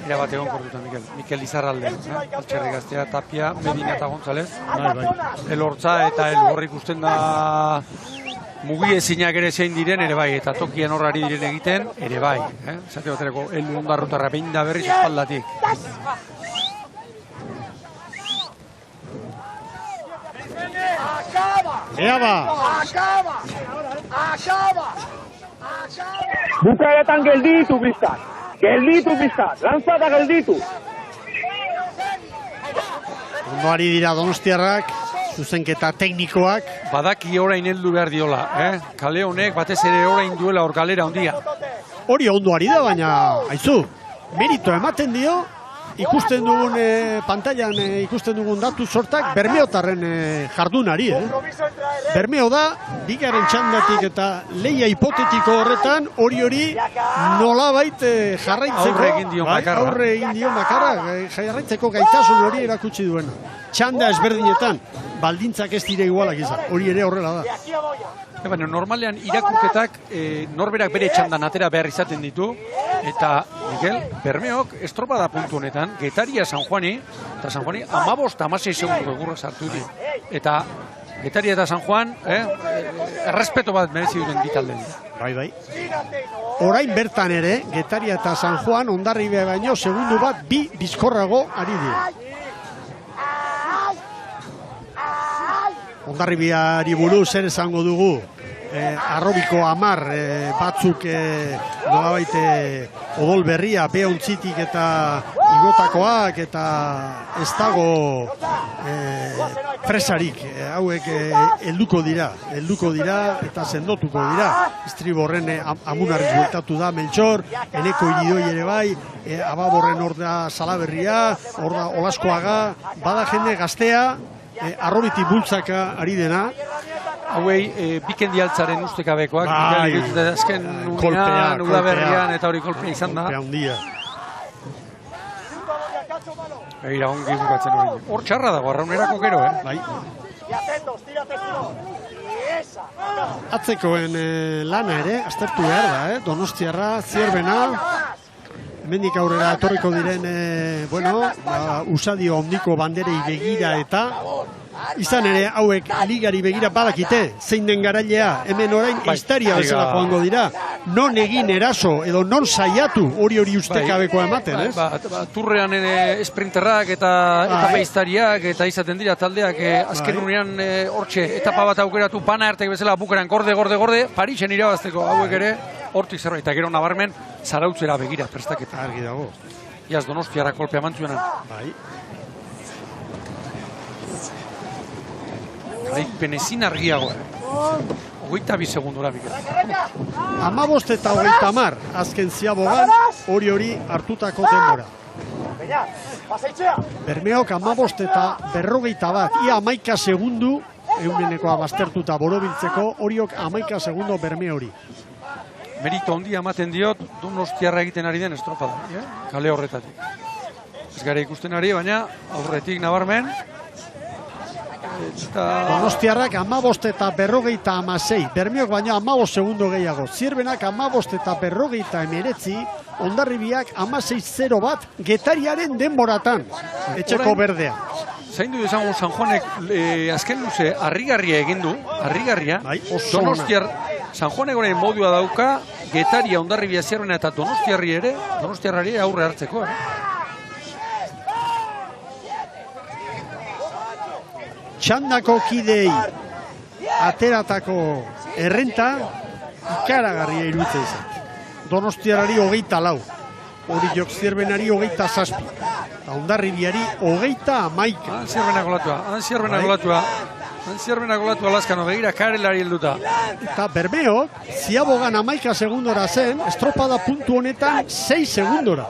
B: Mira bat egon korduta, Mikel Izarralde. Altxerri Gaztea, Tapia, Medina eta González. Elortza eta Elgorri ikusten da mugiezinak ere zein diren, ere bai. Eta tokian horrari diren egiten, ere bai. Zate baterako, Elu Ondarrutarra behin da berriz espaldatik.
A: Ea ba!
I: Bukaeretan gelditu biztan. Gelditu biztan. Lantza eta gelditu.
A: Ondoari dira Donostiarrak, zuzenketa teknikoak.
B: Badaki orain heldu behar diola. Kale honek batez ere orain duela hor galera ondia.
A: Hori ondoari da, baina, haizu, merito ematen dio, ikusten dugun pantailan ikusten dugun datu sortak Bermeotarren jardunari. Bermeo da, bigarren txandatik eta leia hipotetiko horretan hori nolabait jarraitzeko.
B: Aurre egin dio makarra.
A: Aurre egin dio makarra, jarraitzeko gaitasun hori erakutsi duena. Txanda ezberdinetan, baldintzak ez dire igualak izan, hori ere horrela da.
B: Baina, normalean irakurketak norberak bere txandan atera behar izaten ditu, eta Miguel, Bermeok estropada puntu honetan, Getaria San Juani, eta San Juani 15-16 segundu egurra sartu di. Eta Getaria eta San Juan, errespeto bat merezi duten ditalden.
A: Bai. Orain bertan ere, Getaria eta San Juan, Hondarribia baino, segundu bat, bi bizkorrago ari dira. Hondarribiari buruz zer esango dugu, arrobiko 10 batzuk nolabait odol berria, behontzitik eta igotakoak eta ez dago fresarik, hauek helduko dira eta sendotuko dira. Estriborren amunarriz bueltatu da Meltxor, Eneko Iridoi ere bai, Ababorren hor da Salaberria, hor da Olaskoaga, bada jende gaztea, arrobiti bultzaka ari dena.
B: Hauei, bikendi altzaren ustekabekoak. Azken unean, udaberrian eta hori kolpea izan da.
A: Kolpea handia.
B: Egira, ongi bukatzen hori. Hor txarra dago, arraunerako gero,
A: Bai. Atzekoen lana ere, aztertu behar da, Donostiarra, Zierbena. Hemendik aurrera etorriko diren, usadio hondiko banderei begira eta izan ere hauek ligari begira badakite, zein den garailea, hemen orain iztaria bezala joango dira, non egin eraso edo non saiatu hori ustekabekoa ematen,
B: Turrean esprinterrak eta iztariak eta izaten dira taldeak azken unean hortxe etapa bat aukeratu pana ertek bezala bukeran gorde, Parisen irabazteko hauek ere hortik zerbait, eta gero nabarmen zarautzera begira prestaketa.
A: Argi dago.
B: Iaz Donostiarra kolpea mantzuenan.
A: Bai.
B: Garaipen ezin argiago. 22 segundora, Mikel.
A: 15 eta 30 azken Ziabogan hori hartutako denbora. Bermeok 15 eta 41, ia 11 segundu, eunenekoa baztertuta borobiltzeko, horiok 11 segundo Berme hori.
B: Merito handia ematen diot, Donostiarra egiten ari den estropada, kale horretatik. Ez gara ikusten ari, baina aurretik nabarmen.
A: Donostiarrak 15 eta 56, Bermeok baina 15 segundo gehiago. Zierbenak 15 eta 59, Hondarribiak 16-0 bat, Getariaren denboratan, etxeko berdea.
B: Zain du izango San Juanek azken luze harrigarria egin du, harrigarria. Donostiar, San Juanek orain modua dauka, Getaria, Hondarribia, Zierbena eta Donostiarrari aurre hartzeko.
A: Txandako kidei ateratako errenta ikaragarria iruditzen zen. Donostiarrari 24, Horiok Zierbenari 27, eta Hondarribiari 31.
B: Zierbena golatua Laskano, begira karelari helduta.
A: Eta Bermeok, Ziabogan 11 segundora zen, estropada puntu honetan 6 segundora.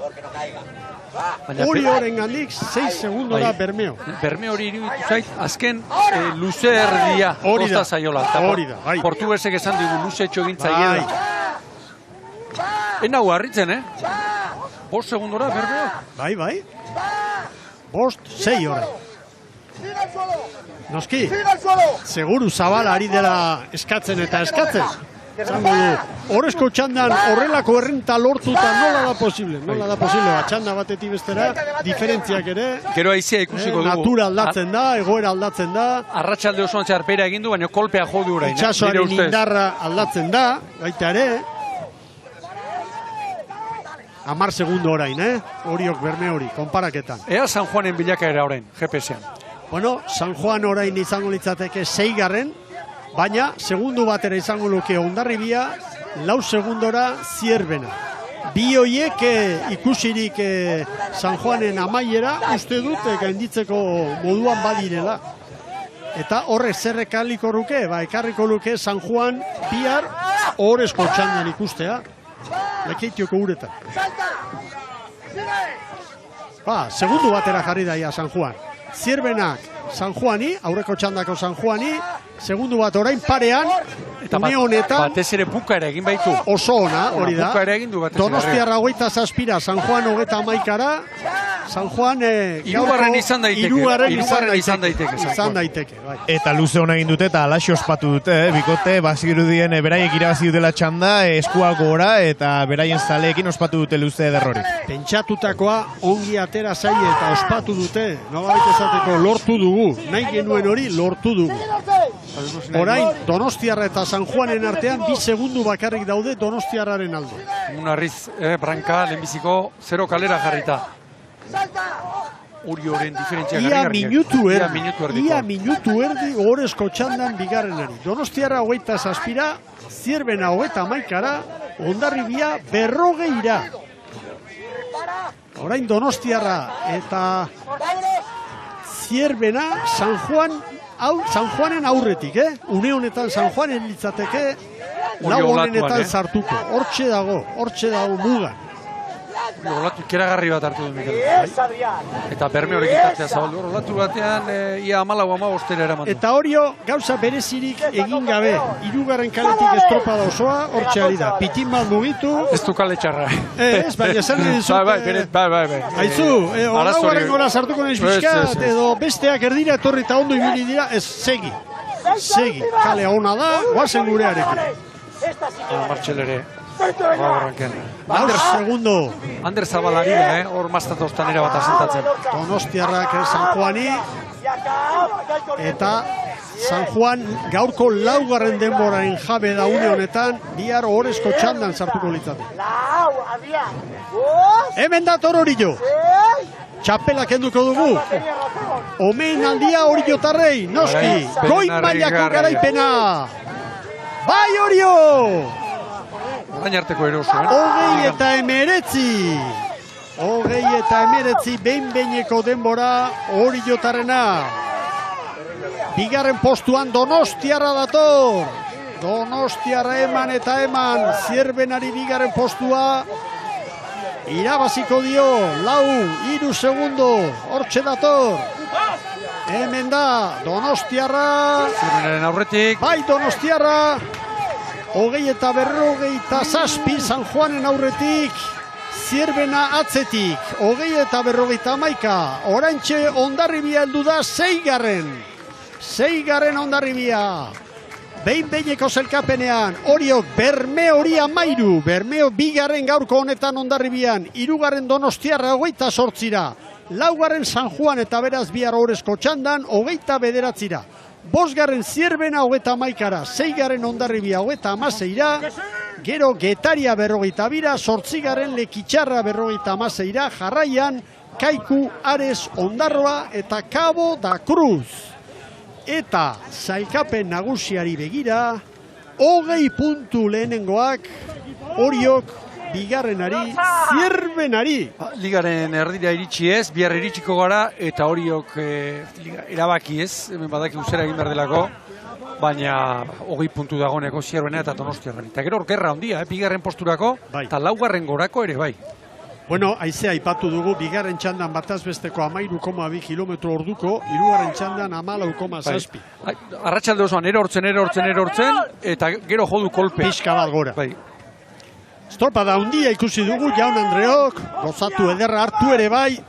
A: Hori horren gandik 6 segundora Bermeo.
B: Berme hori iruditu zait, azken luze erdia kosta zaiola.
A: Hori da, bai.
B: Portuguesek esan digu luze etxogintza hiela. Enau harritzen, 5 segundora Bermeo.
A: Bai. 5-6 horre. Noski, seguru Zabala ari dela eskatzen eta eskatzen. Zango du, horrezko txandan horrelako errenta lortuta nola da posible, txanda batetik bestera, diferentziak ere.
B: Gero aizia ikusiko dugu.
A: Natura aldatzen da, egoera aldatzen da.
B: Arratsalde osoan txarpera egin du, baina kolpea jo du orain.
A: Itxasoaren indarra aldatzen da, baita ere. 10 segundo orain, Horiok Berme hori, konparaketan.
B: Ea San Juanen bilakaera orain, GPS-ean.
A: Bueno, San Juan orain izango litzateke 6garren, baina segundu batera izango luke Hondarribia, 4 segundora Zierbena. Bi hoiek ikusirik San Juanen amaiera, uste dut gainditzeko moduan badirela. Eta horrek zer ekarriko luke, ekarriko luke San Juan bihar horrezko txandan ikustea. Lekeitioko uretan. Segundu batera jarri daia San Juan. Zierbenak San Juani, aurreko txandako San Juani, segundu bat orain parean, une honetan.
B: Batez ere buka ere egin baitu.
A: Oso ona, hori da.
B: Buka ere egin du batez ere.
A: Donostiarra 27, San Juan 31, San Juan
B: irugarren izan daiteke.
A: Izan daiteke, bai.
F: Eta luze hona egin dute eta alaxi ospatu dute, bikote, bazirudien beraiek irabazi dutela txanda, eskuak gora eta beraien zaleekin ospatu dute luze ederrori.
A: Pentsatutakoa ongi atera zaie eta ospatu dute, nolabait esateko lortu dugu, nahi genuen hori lortu dugu. Orain, Donostiarra eta San Juanen artean 2 segundu bakarrik daude Donostiarraren alde.
B: Munarriz, branka, lehenbiziko 0 kalera jarrita. Uri horren diferentzia garri.
A: Ia minutu erdi horrezko txandan bigarrenari. Donostiarra 27, Zierbena 31, Hondarribia 40. Orain Donostiarra eta Zierbena San Juanen aurretik, Une honetan San Juanen litzateke, lau honenetan sartuko. Hortxe dago mugan.
B: Olatu ikeragarri bat hartu du Mikel. Eta Berme hori gitartea zabaldu. Olatu batean ia 14 eraman du.
A: Eta horio gauza berezirik egin gabe. 3. kaletik estropada osoa, hortxe ari da. Pitin bat mugitu.
B: Ez du kale txarra.
A: Ez, baina zer dizut.
B: Bai.
A: Aizu, olauaren gora sartuko nahiz bizkat, edo besteak erdira etorri eta ondo ibili dira, ez, segi. Kale hona da, guazen gurearekin.
B: Martxelere.
A: Segundo.
B: Ander Zabalari da, hor maztatoztan ere bat asentatzen.
A: Donostiarrak San Juani. Eta San Juan gaurko 4. denboraren jabe da une honetan, bihar horrezko txandan sartuko litzate. Hemen dator Orillo. Txapela kenduko dugu. Omen aldia Orillotarrei, noski. Goi mailako garaipena. Bai Orio!
B: Orain arteko eroso,
A: 29, behin-behineko denbora Orillotarrena. Bigarren postuan Donostiarra dator. Donostiarra eman eta eman, Zierbenari bigarren postua, irabaziko dio, 4-3 segundo, hortxe dator. Hemen da, Donostiarra.
B: Zierbenaren aurretik.
A: Bai, Donostiarra. 20-47 San Juanen aurretik. Zierbena atzetik. 20-51. Oraintxe Hondarribia heldu da 6. 6. Hondarribia. Behin-behineko zelkapenean, Oriok Bermeori 13, Bermeo 2. gaurko honetan Hondarribian, 3. Donostiarra 28. 4. San Juan eta beraz bihar horrezko txandan 29. 5. Zierbena 31. 6. Hondarribia 36. Gero Getaria 42. 8. Lekitxarra 56. Jarraian Kaiku, Ares, Ondarroa eta Cabo da Cruz. Eta sailkapen nagusiari begira, 20 puntu lehenengoak, Oriok bigarrenari, Zierbenari.
B: Ligaren erdira iritsi ez, bihar iritsiko gara, eta Oriok erabaki ez, hemen badaki uzera egin behar delako, baina 20 puntu dagoeneko Zierbena eta Donostiarrari. Eta gero gerra handia, bigarren posturako, eta 4. gorako ere bai.
A: Bueno, haizea aipatu dugu, bigarren txandan batazbesteko 13,2 kilometro orduko, 3. txandan 14,7.
B: Arratsalde osoan erortzen, eta gero jodu kolpe.
A: Pixka bat gora. Estropada handia ikusi dugu, Jaun Andreok, gozatu ederra hartu ere bai.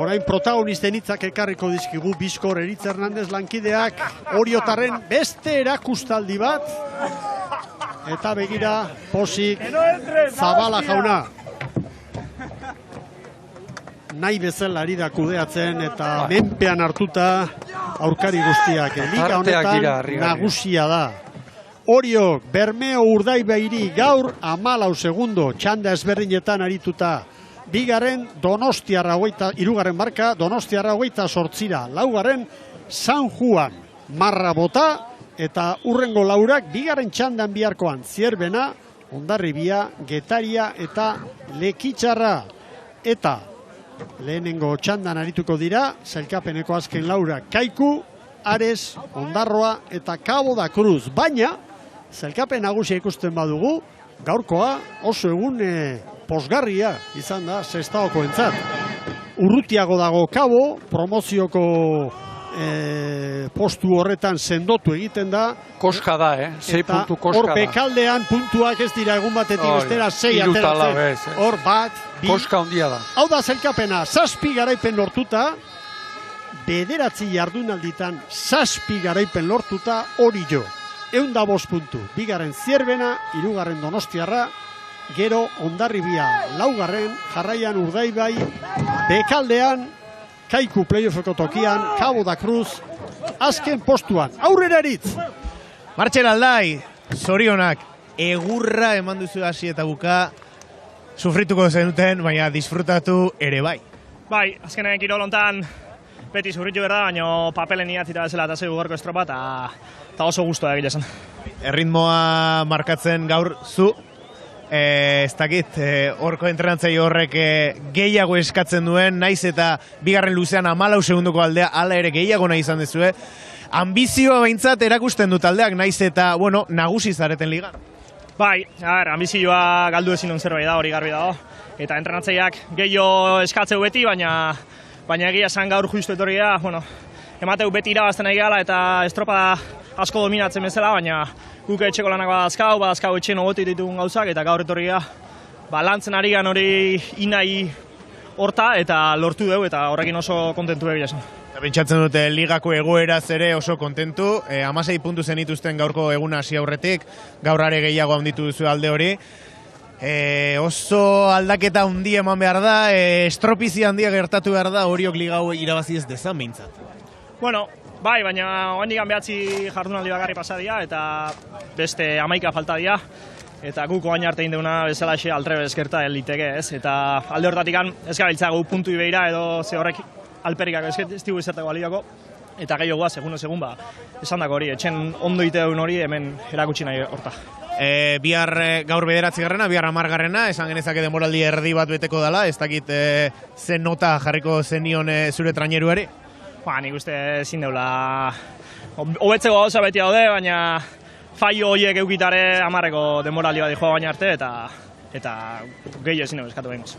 A: Orain protagonisten hitzak ekarriko dizkigu Bizkor Eritz Hernandez lankideak, Oriotarren beste erakustaldi bat. Eta begira, posik, Zabala jauna. Nahi bezala ari da kudeatzen eta menpean hartuta aurkari guztiak. Liga honetan nagusia da. Oriok, Bermeo Urdaibairi gaur 14 segundo, txanda ezberdinetan arituta. 2. Donostiarra 3. marka, Donostiarra 28. 4. San Juan, marra bota, eta urrengo 4. bigarren txandan biharkoan. Zierbena, Hondarribia, Getaria eta Lekitxarra. Eta lehenengo txandan arituko dira, sailkapeneko azken 4. Kaiku, Ares, Ondarroa eta Cabo da Cruz. Baina, sailkapen nagusia ikusten badugu, gaurkoa oso egun posgarria izan da Sestaoko entzat. Urrutiago dago Cabo, promozioko postu horretan sendotu egiten da.
B: Koska da, 6 puntu koska da.
A: Hor bekaldean puntuak ez dira egun batetik bestera 6 ateratzen. Hor bat, bi.
B: Koska handia da.
A: Hau da zelkapena, 7 garaipen lortuta, 9 jardunalditan 7 garaipen lortuta, hori jo. 105 puntu. 2. Zierbena, 3. Donostiarra, gero Hondarribia 4. jarraian Urdaibai, bekaldean Kaiku playoffeko tokian, Cabo da Cruz, azken postuan. Aurrera Eritz!
F: Martxel Aldai, zorionak, egurra eman duzu hasi eta buka, sufrituko zenuten, baina disfrutatu ere bai.
J: Bai, azkenean kirol hontan beti sufritu berda, baina papelen iatzita bezala eta zeu gorko estropa, eta oso guztua egile zen.
F: Erritmoa markatzen gaur zu, ez dakit, horko entrenantzai horrek gehiago eskatzen duen, naiz eta bigarren luzean 14 segundoko aldea, ala ere gehiago nahi izan dezue. Ambizioa behintzat erakusten dut aldeak, naiz eta, bueno, nagusi zareten ligan.
J: Bai, ambizioa galdu ezin zerbait da, hori garbi dago. Eta entrenatzaileak gehiago eskatzeu beti, baina egia esan gaur justu etorri da, bueno, emateu beti irabazten nahi gala eta estropa asko dominatzen bezala, baina guk etxeko lanak badazkau etxeen ogotik ditugun gauzak, eta gaur etorri da, lantzen ari gan hori inai horta, eta lortu dugu, eta horrekin oso kontentu egia esan.
F: Pentsatzen dute ligako egoeraz ere oso kontentu, 16 puntu zenituzten gaurko eguna hasi aurretik, gaur are gehiago handitu duzu alde hori. Oso aldaketa handi eman behar da, estropizi handia gertatu behar da, Oriok ligau irabazi ez dezan behintzat.
J: Bueno, bai, baina oandikan behatzi jardunaldi bakarri pasadia, eta beste 11 falta dira, eta guk oain arte indeuna bezalaxe altrebez gerta eliteke, ez? Eta alde hortatik ez gabiltza gu puntu ibeira edo ze horrek alperikak ez digu izateko baliako, eta gehiagoa, segun ba, esan dako hori, etxen ondo iteun hori hemen erakutsi nahi horta.
F: Bihar gaur 9. bihar 10. esan genezake denboraldi erdi bat beteko dela, ez dakit zen nota jarriko zenion zure traineruari?
J: Nik uste ezin deula, hobetzeko gauza beti daude, baina faio horiek eukitare amarreko denboraldi bat joa baina arte, eta gehi ezin eskatu behingoz.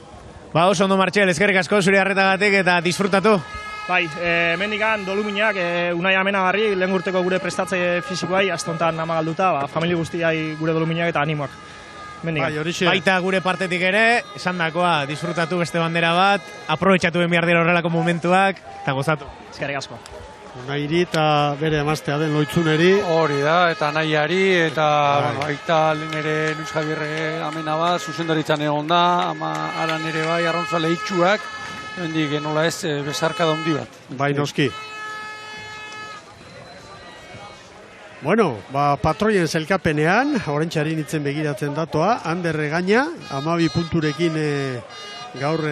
F: Ba, oso ondo Martxel, eskerrik asko zure harretagatik eta disfrutatu.
J: Bai, mendikan doluminak, Unai Amenabarri, lehen urteko gure prestatze fizikoai, astontan amagalduta, famili guztiai gure doluminak eta animoak.
A: Bai,
F: baita gure partetik ere, esan dakoa, disfrutatu beste bandera bat, aprobetxatu ben behar dira horrelako momentuak, eta gozatu.
J: Eskerrik asko.
A: Unairi eta bere emaztea den Loitzuneri.
B: Hori da, eta nahiari, eta baita lehen ere Luis Javierre amena bat, zuzendaritzan egon da, ama aran ere bai, arrauntza lehitxuak, hendik nola ez, besarka daundi bat.
A: Bai, noski. Bueno, patroien zelkapenean, orentxari nintzen begiratzen datoa, Anderre gaina, 12 punturekin gaur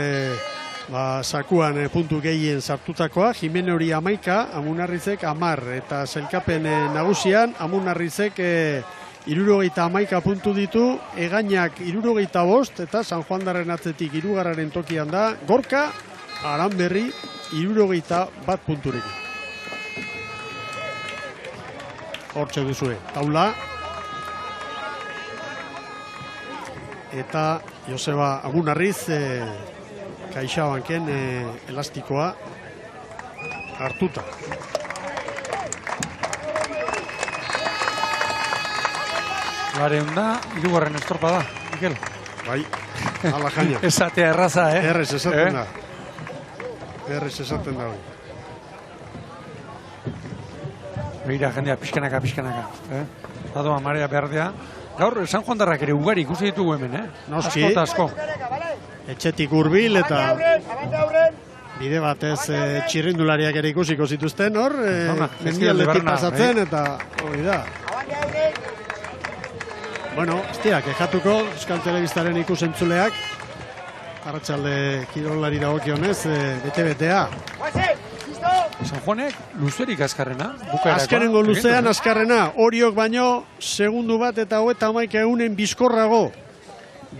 A: sakuan puntu gehien sartutakoa, Jimene hori 11, Amunarrizek 10, eta zelkapen nagusian, Amunarrizek 71 puntu ditu, Egainak 75, eta San Juan darren atzetik 3. tokian da, Gorka, Aranberri 71 punturekin. Hortxe duzue, taula. Eta Joseba Amunarriz, Kaixabanken elastikoa hartuta.
B: Garen da, 3. estorpa da, Mikel.
A: Bai, ala jaina.
B: Esatea erraza,
A: Errez esaten da. Errez esaten da.
B: Begira, jendea, pixkanaka. Adoa, marea berdea. Gaur, San Juan darrak ere ugari ikusi ditugu hemen,
A: Noski.
B: Asko eta asko.
A: Etxetik hurbil eta bide batez txirrindulariak ere ikusiko zituzten hor, mendialdetik pasatzen eta hori da. Bueno, ez dira, kejatuko Euskal Telebistaren ikusentzuleak, arratsalde kirolari dagokionez, bete-betea.
B: San Juanek luzerik azkarrena.
A: Azkenengo luzean azkarrena, Oriok baino segundu bat eta 31 egunen bizkorrago.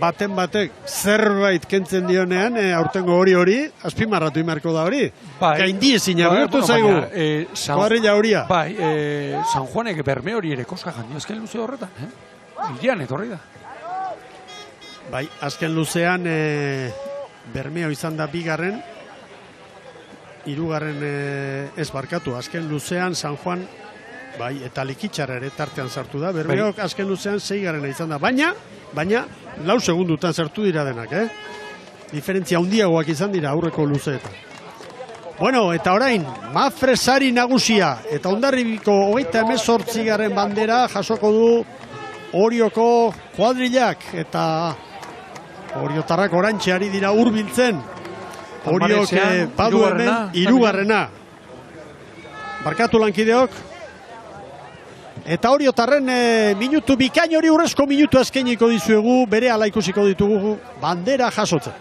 A: Baten batek zerbait kentzen dionean, aurtengo hori, azpimarratu imarko da hori. Gaindi ezin aburtu zaigu, kuadrilla horia.
B: Bai, San Juanek berme hori ere koska jandio azken luze horretan, Irian etorri da.
A: Bai, azken luzean bermeo izan da 2. 3. Ez barkatu, azken luzean San Juan, bai, eta Likitxarra ere tartean sartu da, bermeok azken luzean 6. izan da, baina 4 segundutan sartu dira denak, Diferentzia handiagoak izan dira aurreko luzeetan. Bueno, eta orain, Mafresari nagusia, eta Hondarribiko 38. bandera jasoko du Orioko kuadrillak, eta Oriotarrak orantxe ari dira hurbiltzen. Oriok badu hemen 3. Barkatu lankideok. Eta Oriotarren minutu bikain hori urrezko minutu azkeniko dizuegu, bere ala ikusiko ditugu bandera jasotzen.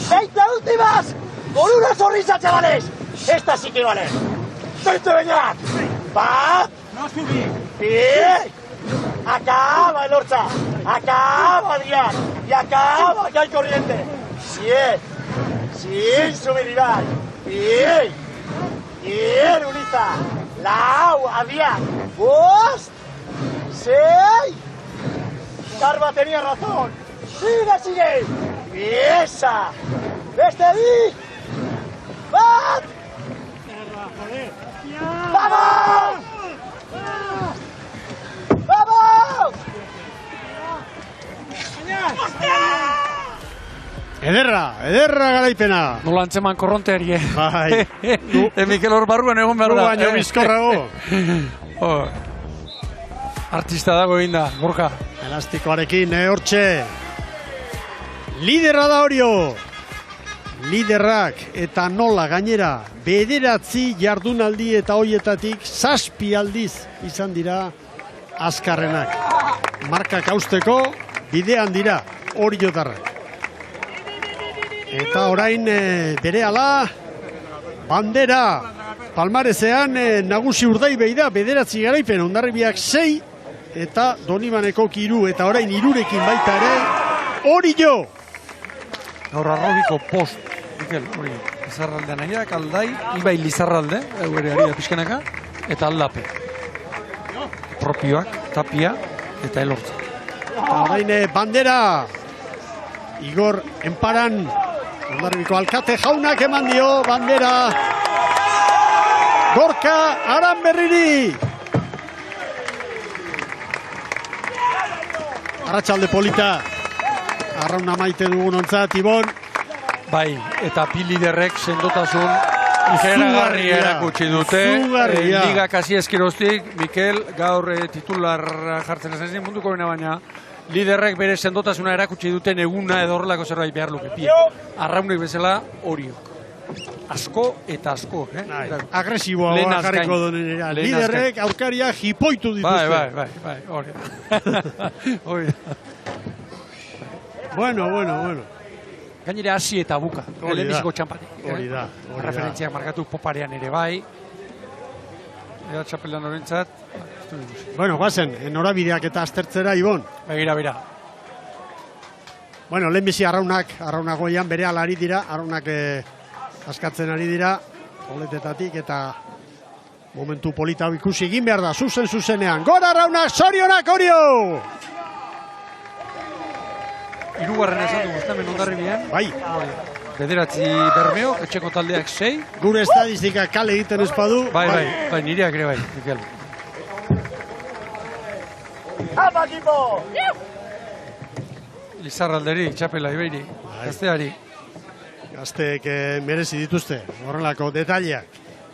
K: ¡20 últimas! ¡Con una sonrisa, chavales! ¡Esta sí que vale! ¡20 Beñat! ¡Va! ¡No subí! ¡Bien! ¡Acaba el Orcha! ¡Acaba Adrián! ¡Y acaba ya el corriente! ¡Bien! ¡Sin subir Iván! ¡Bien! ¡Bien, Uliza! ¡Lau! ¡Adrián! ¡Vos! ¡Sí! Carva tenía razón! ¡Sigue! ¡Esa! ¡Destedí! ¡Bat! ¡Vamos! ¡Vamos!
A: Ederra garaipena.
B: Nola antzeman korronteari,
A: Bai.
B: Mikel hor barruan egon behar da.
A: Baina bizkorrago.
B: Artista dago egin da, Gorka.
A: Elastikoarekin, hortxe. Lidera da Orio. Liderrak eta nola gainera 9 jardunaldi eta hoietatik 7 aldiz izan dira azkarrenak. Markak hausteko bidean dira Oriotarrak. Eta orain berehala bandera palmarezean nagusi Urdaibai da 9 garaipen, Hondarribiak 6 eta Donibaneko 3 eta orain 3rekin baita ere, Orio!
B: Gaur arrobiko post, Mikel, hori, Lizarralde nahiak, Aldai, Ibai Lizarralde, ere ari da pixkanaka, eta Aldape. Propioak, Tapia, eta Elortza.
A: Orain bandera, Igor Enparan, Hondarribiko alkate jaunak eman dio, bandera, Gorka Aranberriri. Arratsalde polita, arrauna maite dugun ontzat, Ibon.
B: Bai, eta piliderrek sendotasun ikeragarria erakutsi dute. Liga kasi eskeroztik, Mikel, gaur titular jartzen ez ezin munduko bena, baina liderrek bere sendotasuna erakutsi duten eguna edo horrelako zerbait behar luke. Arraunek bezala Oriok. Asko eta asko.
A: Agresiboa jarriko duen era. Liderrek aurkaria jipoitu dituzte.
B: Bai, hori.
A: Bueno.
B: Gainera hasi eta buka. Lehenbiziko txampatik.
A: Hori da.
B: Referentziak markatu Poparean ere bai. Ea txapelan horrentzat.
A: Bueno, guazen, norabideak eta aztertzera, Ibon.
B: Begira.
A: Bueno, lehenbizi arraunak goian bere alari dira, arraunak askatzen ari dira, oletetatik eta momentu polita ikusi egin behar da, zuzenean. Gora arraunak, zorionak, Orio!
B: Hirugarren esan dugu, hemen Hondarribian.
A: Bai.
B: 9 Bermeok, etxeko taldeak 6.
A: Gure estadistika kale egiten espadu.
B: Bai, nireak ere bai, Mikel.
K: ¡Apa, equipo!
B: Lizarralderi, txapela ibeiri, gazteari.
A: Gazteek merezi dituzte, horrelako detaileak.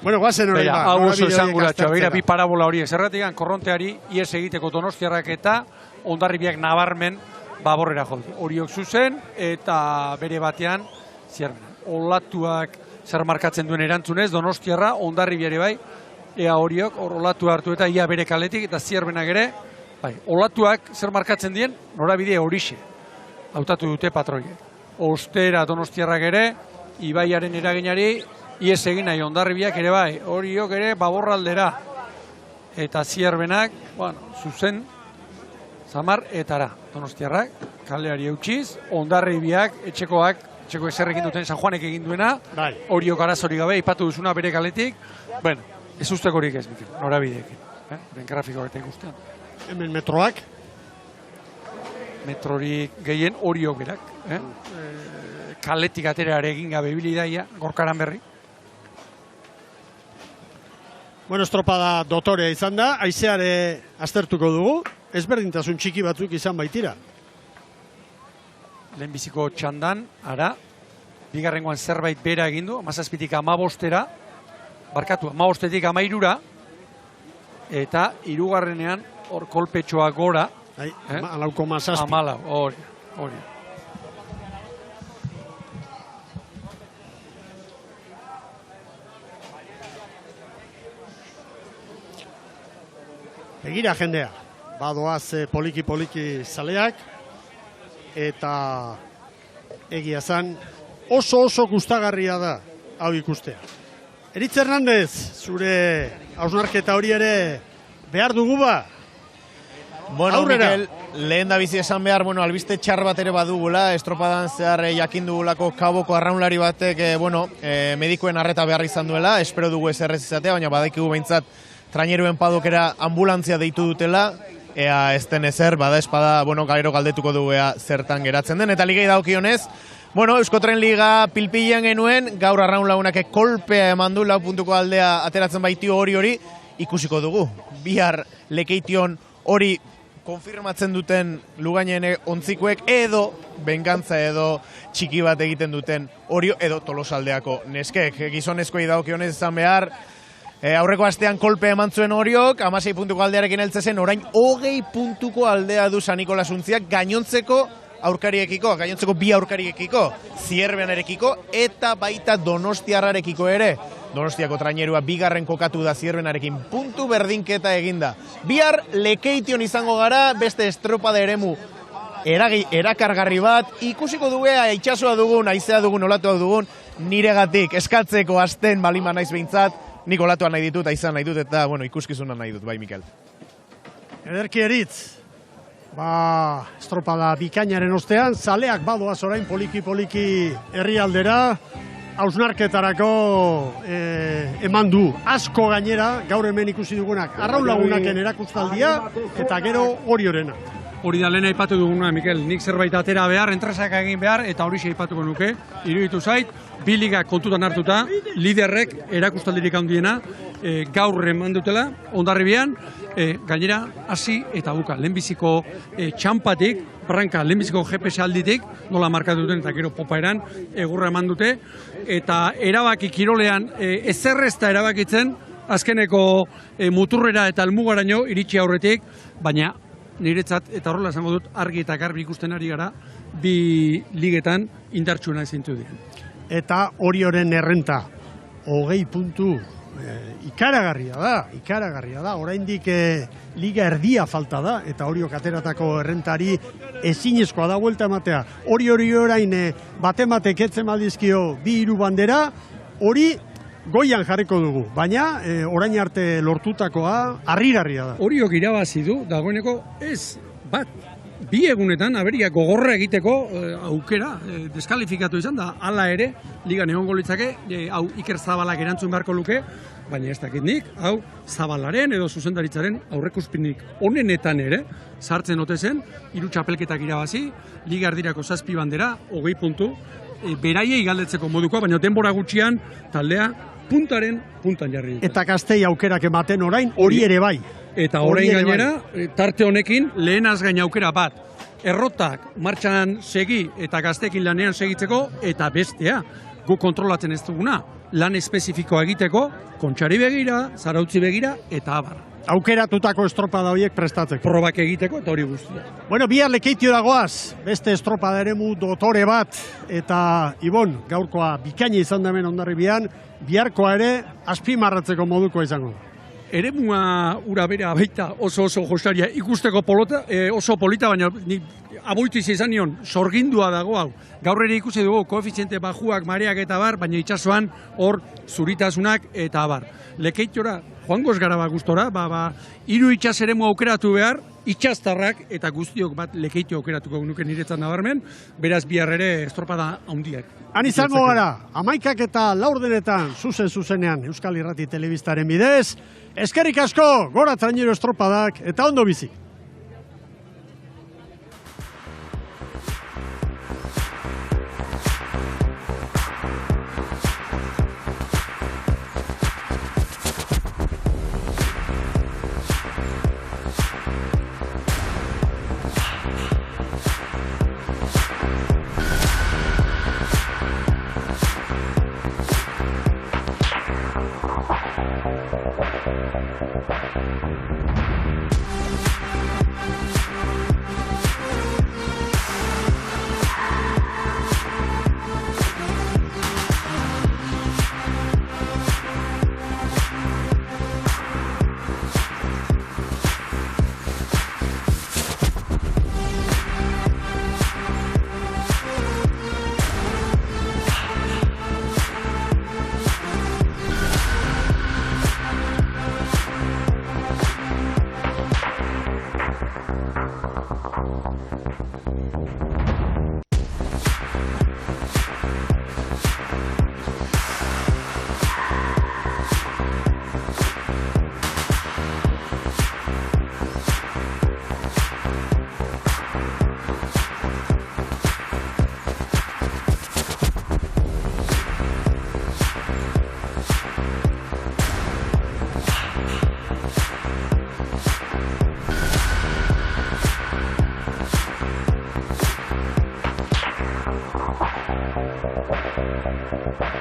A: Bueno, guazen horrein ba.
B: Hau oso esanguratxoa, beira bi parabola hori. Zerratikan korronteari, ies egiteko Donostiarrak eta Hondarribiak nabarmen baborrera joldi. Horiok zuzen eta bere batean, olatuak zer markatzen duen erantzunez, Donostiarra, Hondarribiare bai, ea Horiok, olatu hartu eta ia bere kaletik, eta zierbenak ere, bai, olatuak zer markatzen dien, norabide horixe, hautatu dute patroiek. Ostera Donostiarrak ere, Ibaiaren eraginari, ies egin nahi Hondarribiak ere bai, Horiok ere baborraldera, eta zierbenak, bueno, zuzen, Zamar etara, Donostiarrak, kaleari eutxiz, Hondarribiak, etxeko eserrekin duten San Juanek egin duena, Horiok arazori gabe, ipatu duzuna bere kaletik, bueno, ez ustekorik ez, Mikel, norabideekin, ben grafiko eta ikustean.
A: Hemen metroak?
B: Metrorik gehien Horiok berak, kaletik aterare egin gabe bilidaia, Gorkaran berri.
A: Bueno, estropada dotorea izan da, haizeare aztertuko dugu, ezberdintasun txiki batzuk izan baitira.
B: Lehenbiziko txandan, ara, bigarrengoan zerbait bera egindu, 17tik 15era, barkatu, 15etik 13ra, eta hirugarrenean hor kolpetxoa gora.
A: 14,7.
B: 14, hori.
A: Begira jendea, badoaz poliki zaleak, eta egia zan oso gustagarria da hau ikustea. Eritz Hernandez, zure hausnarketa hori ere behar dugu ba?
F: Bueno, Mikel, lehen da bizi esan behar, albiste txar bat ere badugula, estropadan zehar jakin dugulako kaboko arraunlari batek, medikoen arreta behar izan duela, espero dugu ez errez izatea, baina badakigu behintzat traineruen padokera ambulantzia deitu dutela, ea ez den ezer, bada espada, gero galdetuko dugu ea zertan geratzen den, eta ligei daukionez, Euskotren Liga pilpilean genuen, gaur arraun lagunak kolpea eman du, 4 puntuko aldea ateratzen baitio hori, ikusiko dugu. Bihar lekeition hori konfirmatzen duten Lugainen ontzikoek, edo bengantza edo txiki bat egiten duten Orio, edo Tolosaldeako neskek. Gizonezkoei daukionez izan behar, aurreko astean kolpe eman zuen Oriok, 16 puntuko aldearekin heltzezen, orain 20 puntuko aldea du San Nikolas Untziak gainontzeko aurkariekiko, gainontzeko bi aurkariekiko, Zierbenarekiko eta baita Donostiarrarekiko ere. Donostiako trainerua bigarren kokatu da Zierbenarekin, puntu berdinketa eginda. Bihar lekeition izango gara, beste estropada eremu erakargarri bat, ikusiko duea itxasua dugun, haizea dugun, olatua dugun, niregatik eskatzeko asten balima naiz behintzat, nik olatua nahi ditut, haizea nahi dut, eta ikuskizuna nahi dut, bai, Mikel.
A: Ederki eritz. Estropada bikainaren ostean, zaleak badoaz orain poliki herrialdera, hausnarketarako eman du. Asko gainera, gaur hemen ikusi dugunak, Arraun Lagunaken erakustaldia, eta gero Orioren.
B: Hori da lehen aipatu duguna, Mikel, nik zerbait atera behar, entresak egin behar, eta hori aipatuko nuke, iruditu zait, bi ligak kontutan hartuta, liderrek erakustaldirik handiena, gaur eman dutela, Hondarribian, gainera, hasi eta buka, lehenbiziko txampatik, branka, lehenbiziko GPS alditik, nola markatu duten, eta gero popaeran, egurra eman dute, eta erabaki kirolean, ezerrezta erabakitzen, azkeneko muturrera eta almugaraino iritsi aurretik, baina niretzat, eta horrela esango dut, argi eta garbi ikusten ari gara, bi ligetan indartsuena ezintu dira. Eta Orioren errenta, 20 puntu, ikaragarria da, oraindik liga erdia falta da, eta Oriok ateratako errentari ezinezkoa da buelta ematea. Hori orain batematek etzen maldizkio 2-3 bandera, hori goian jarriko dugu, baina orain arte lortutakoa harrigarria da. Oriok irabazi du, dagoeneko ez bat, 2 egunetan aberia gogorra egiteko aukera deskalifikatu izan da, hala ere, ligan egongo litzake, hau Iker Zabalak erantzun beharko luke, baina ez dakit nik, hau Zabalaren edo zuzendaritzaren aurrekuspinik onenetan ere, sartzen ote zen, 3 txapelketak irabazi, liga erdirako 7 bandera, 20 puntu, beraiei galdetzeko modukoa, baina denbora gutxian taldea puntan jarri dute. Eta Gaztei aukerak ematen orain, hori ere bai. Eta orain gainera, tarte honekin lehenaz gain aukera bat. Errotak martxan segi eta Gazteekin lanean segitzeko, eta bestea, guk kontrolatzen ez duguna, lan espezifikoa egiteko, Kontxari begira, Zarautzi begira, eta abar. Aukeratutako estropada horiek prestatzeko. Probak egiteko eta hori guztia. Bueno, bihar Lekeitio dagoaz, beste estropada eremu dotore bat, eta Ibon, gaurkoa bikaina izan da hemen Hondarribian, biharkoa ere azpimarratzeko moduko izango. Eremua ura bera baita oso jostaria ikusteko oso polita, baina aboitiz izan nion, sorgindua dago hau. Gaur ere ikusi dugu koefiziente bajuak, mareak eta bar, baina itsasoan hor zuritasunak eta bar. Lekeitiora joangoz gara gustora, 3 itsas eremu aukeratu behar, itsastarrak eta guztiok bat Lekeitio aukeratuko nuke niretzat nabarmen, beraz bihar ere estropada handiak. Han izango gara, 11 eta 4 zuzenean Euskal Irrati Telebistaren bidez, eskerrik asko, gora trainero estropadak eta ondo bizi.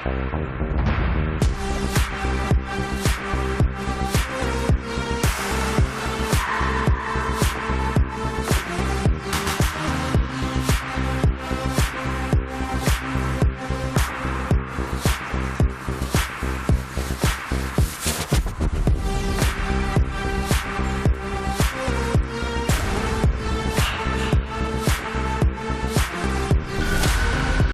L: Thank you.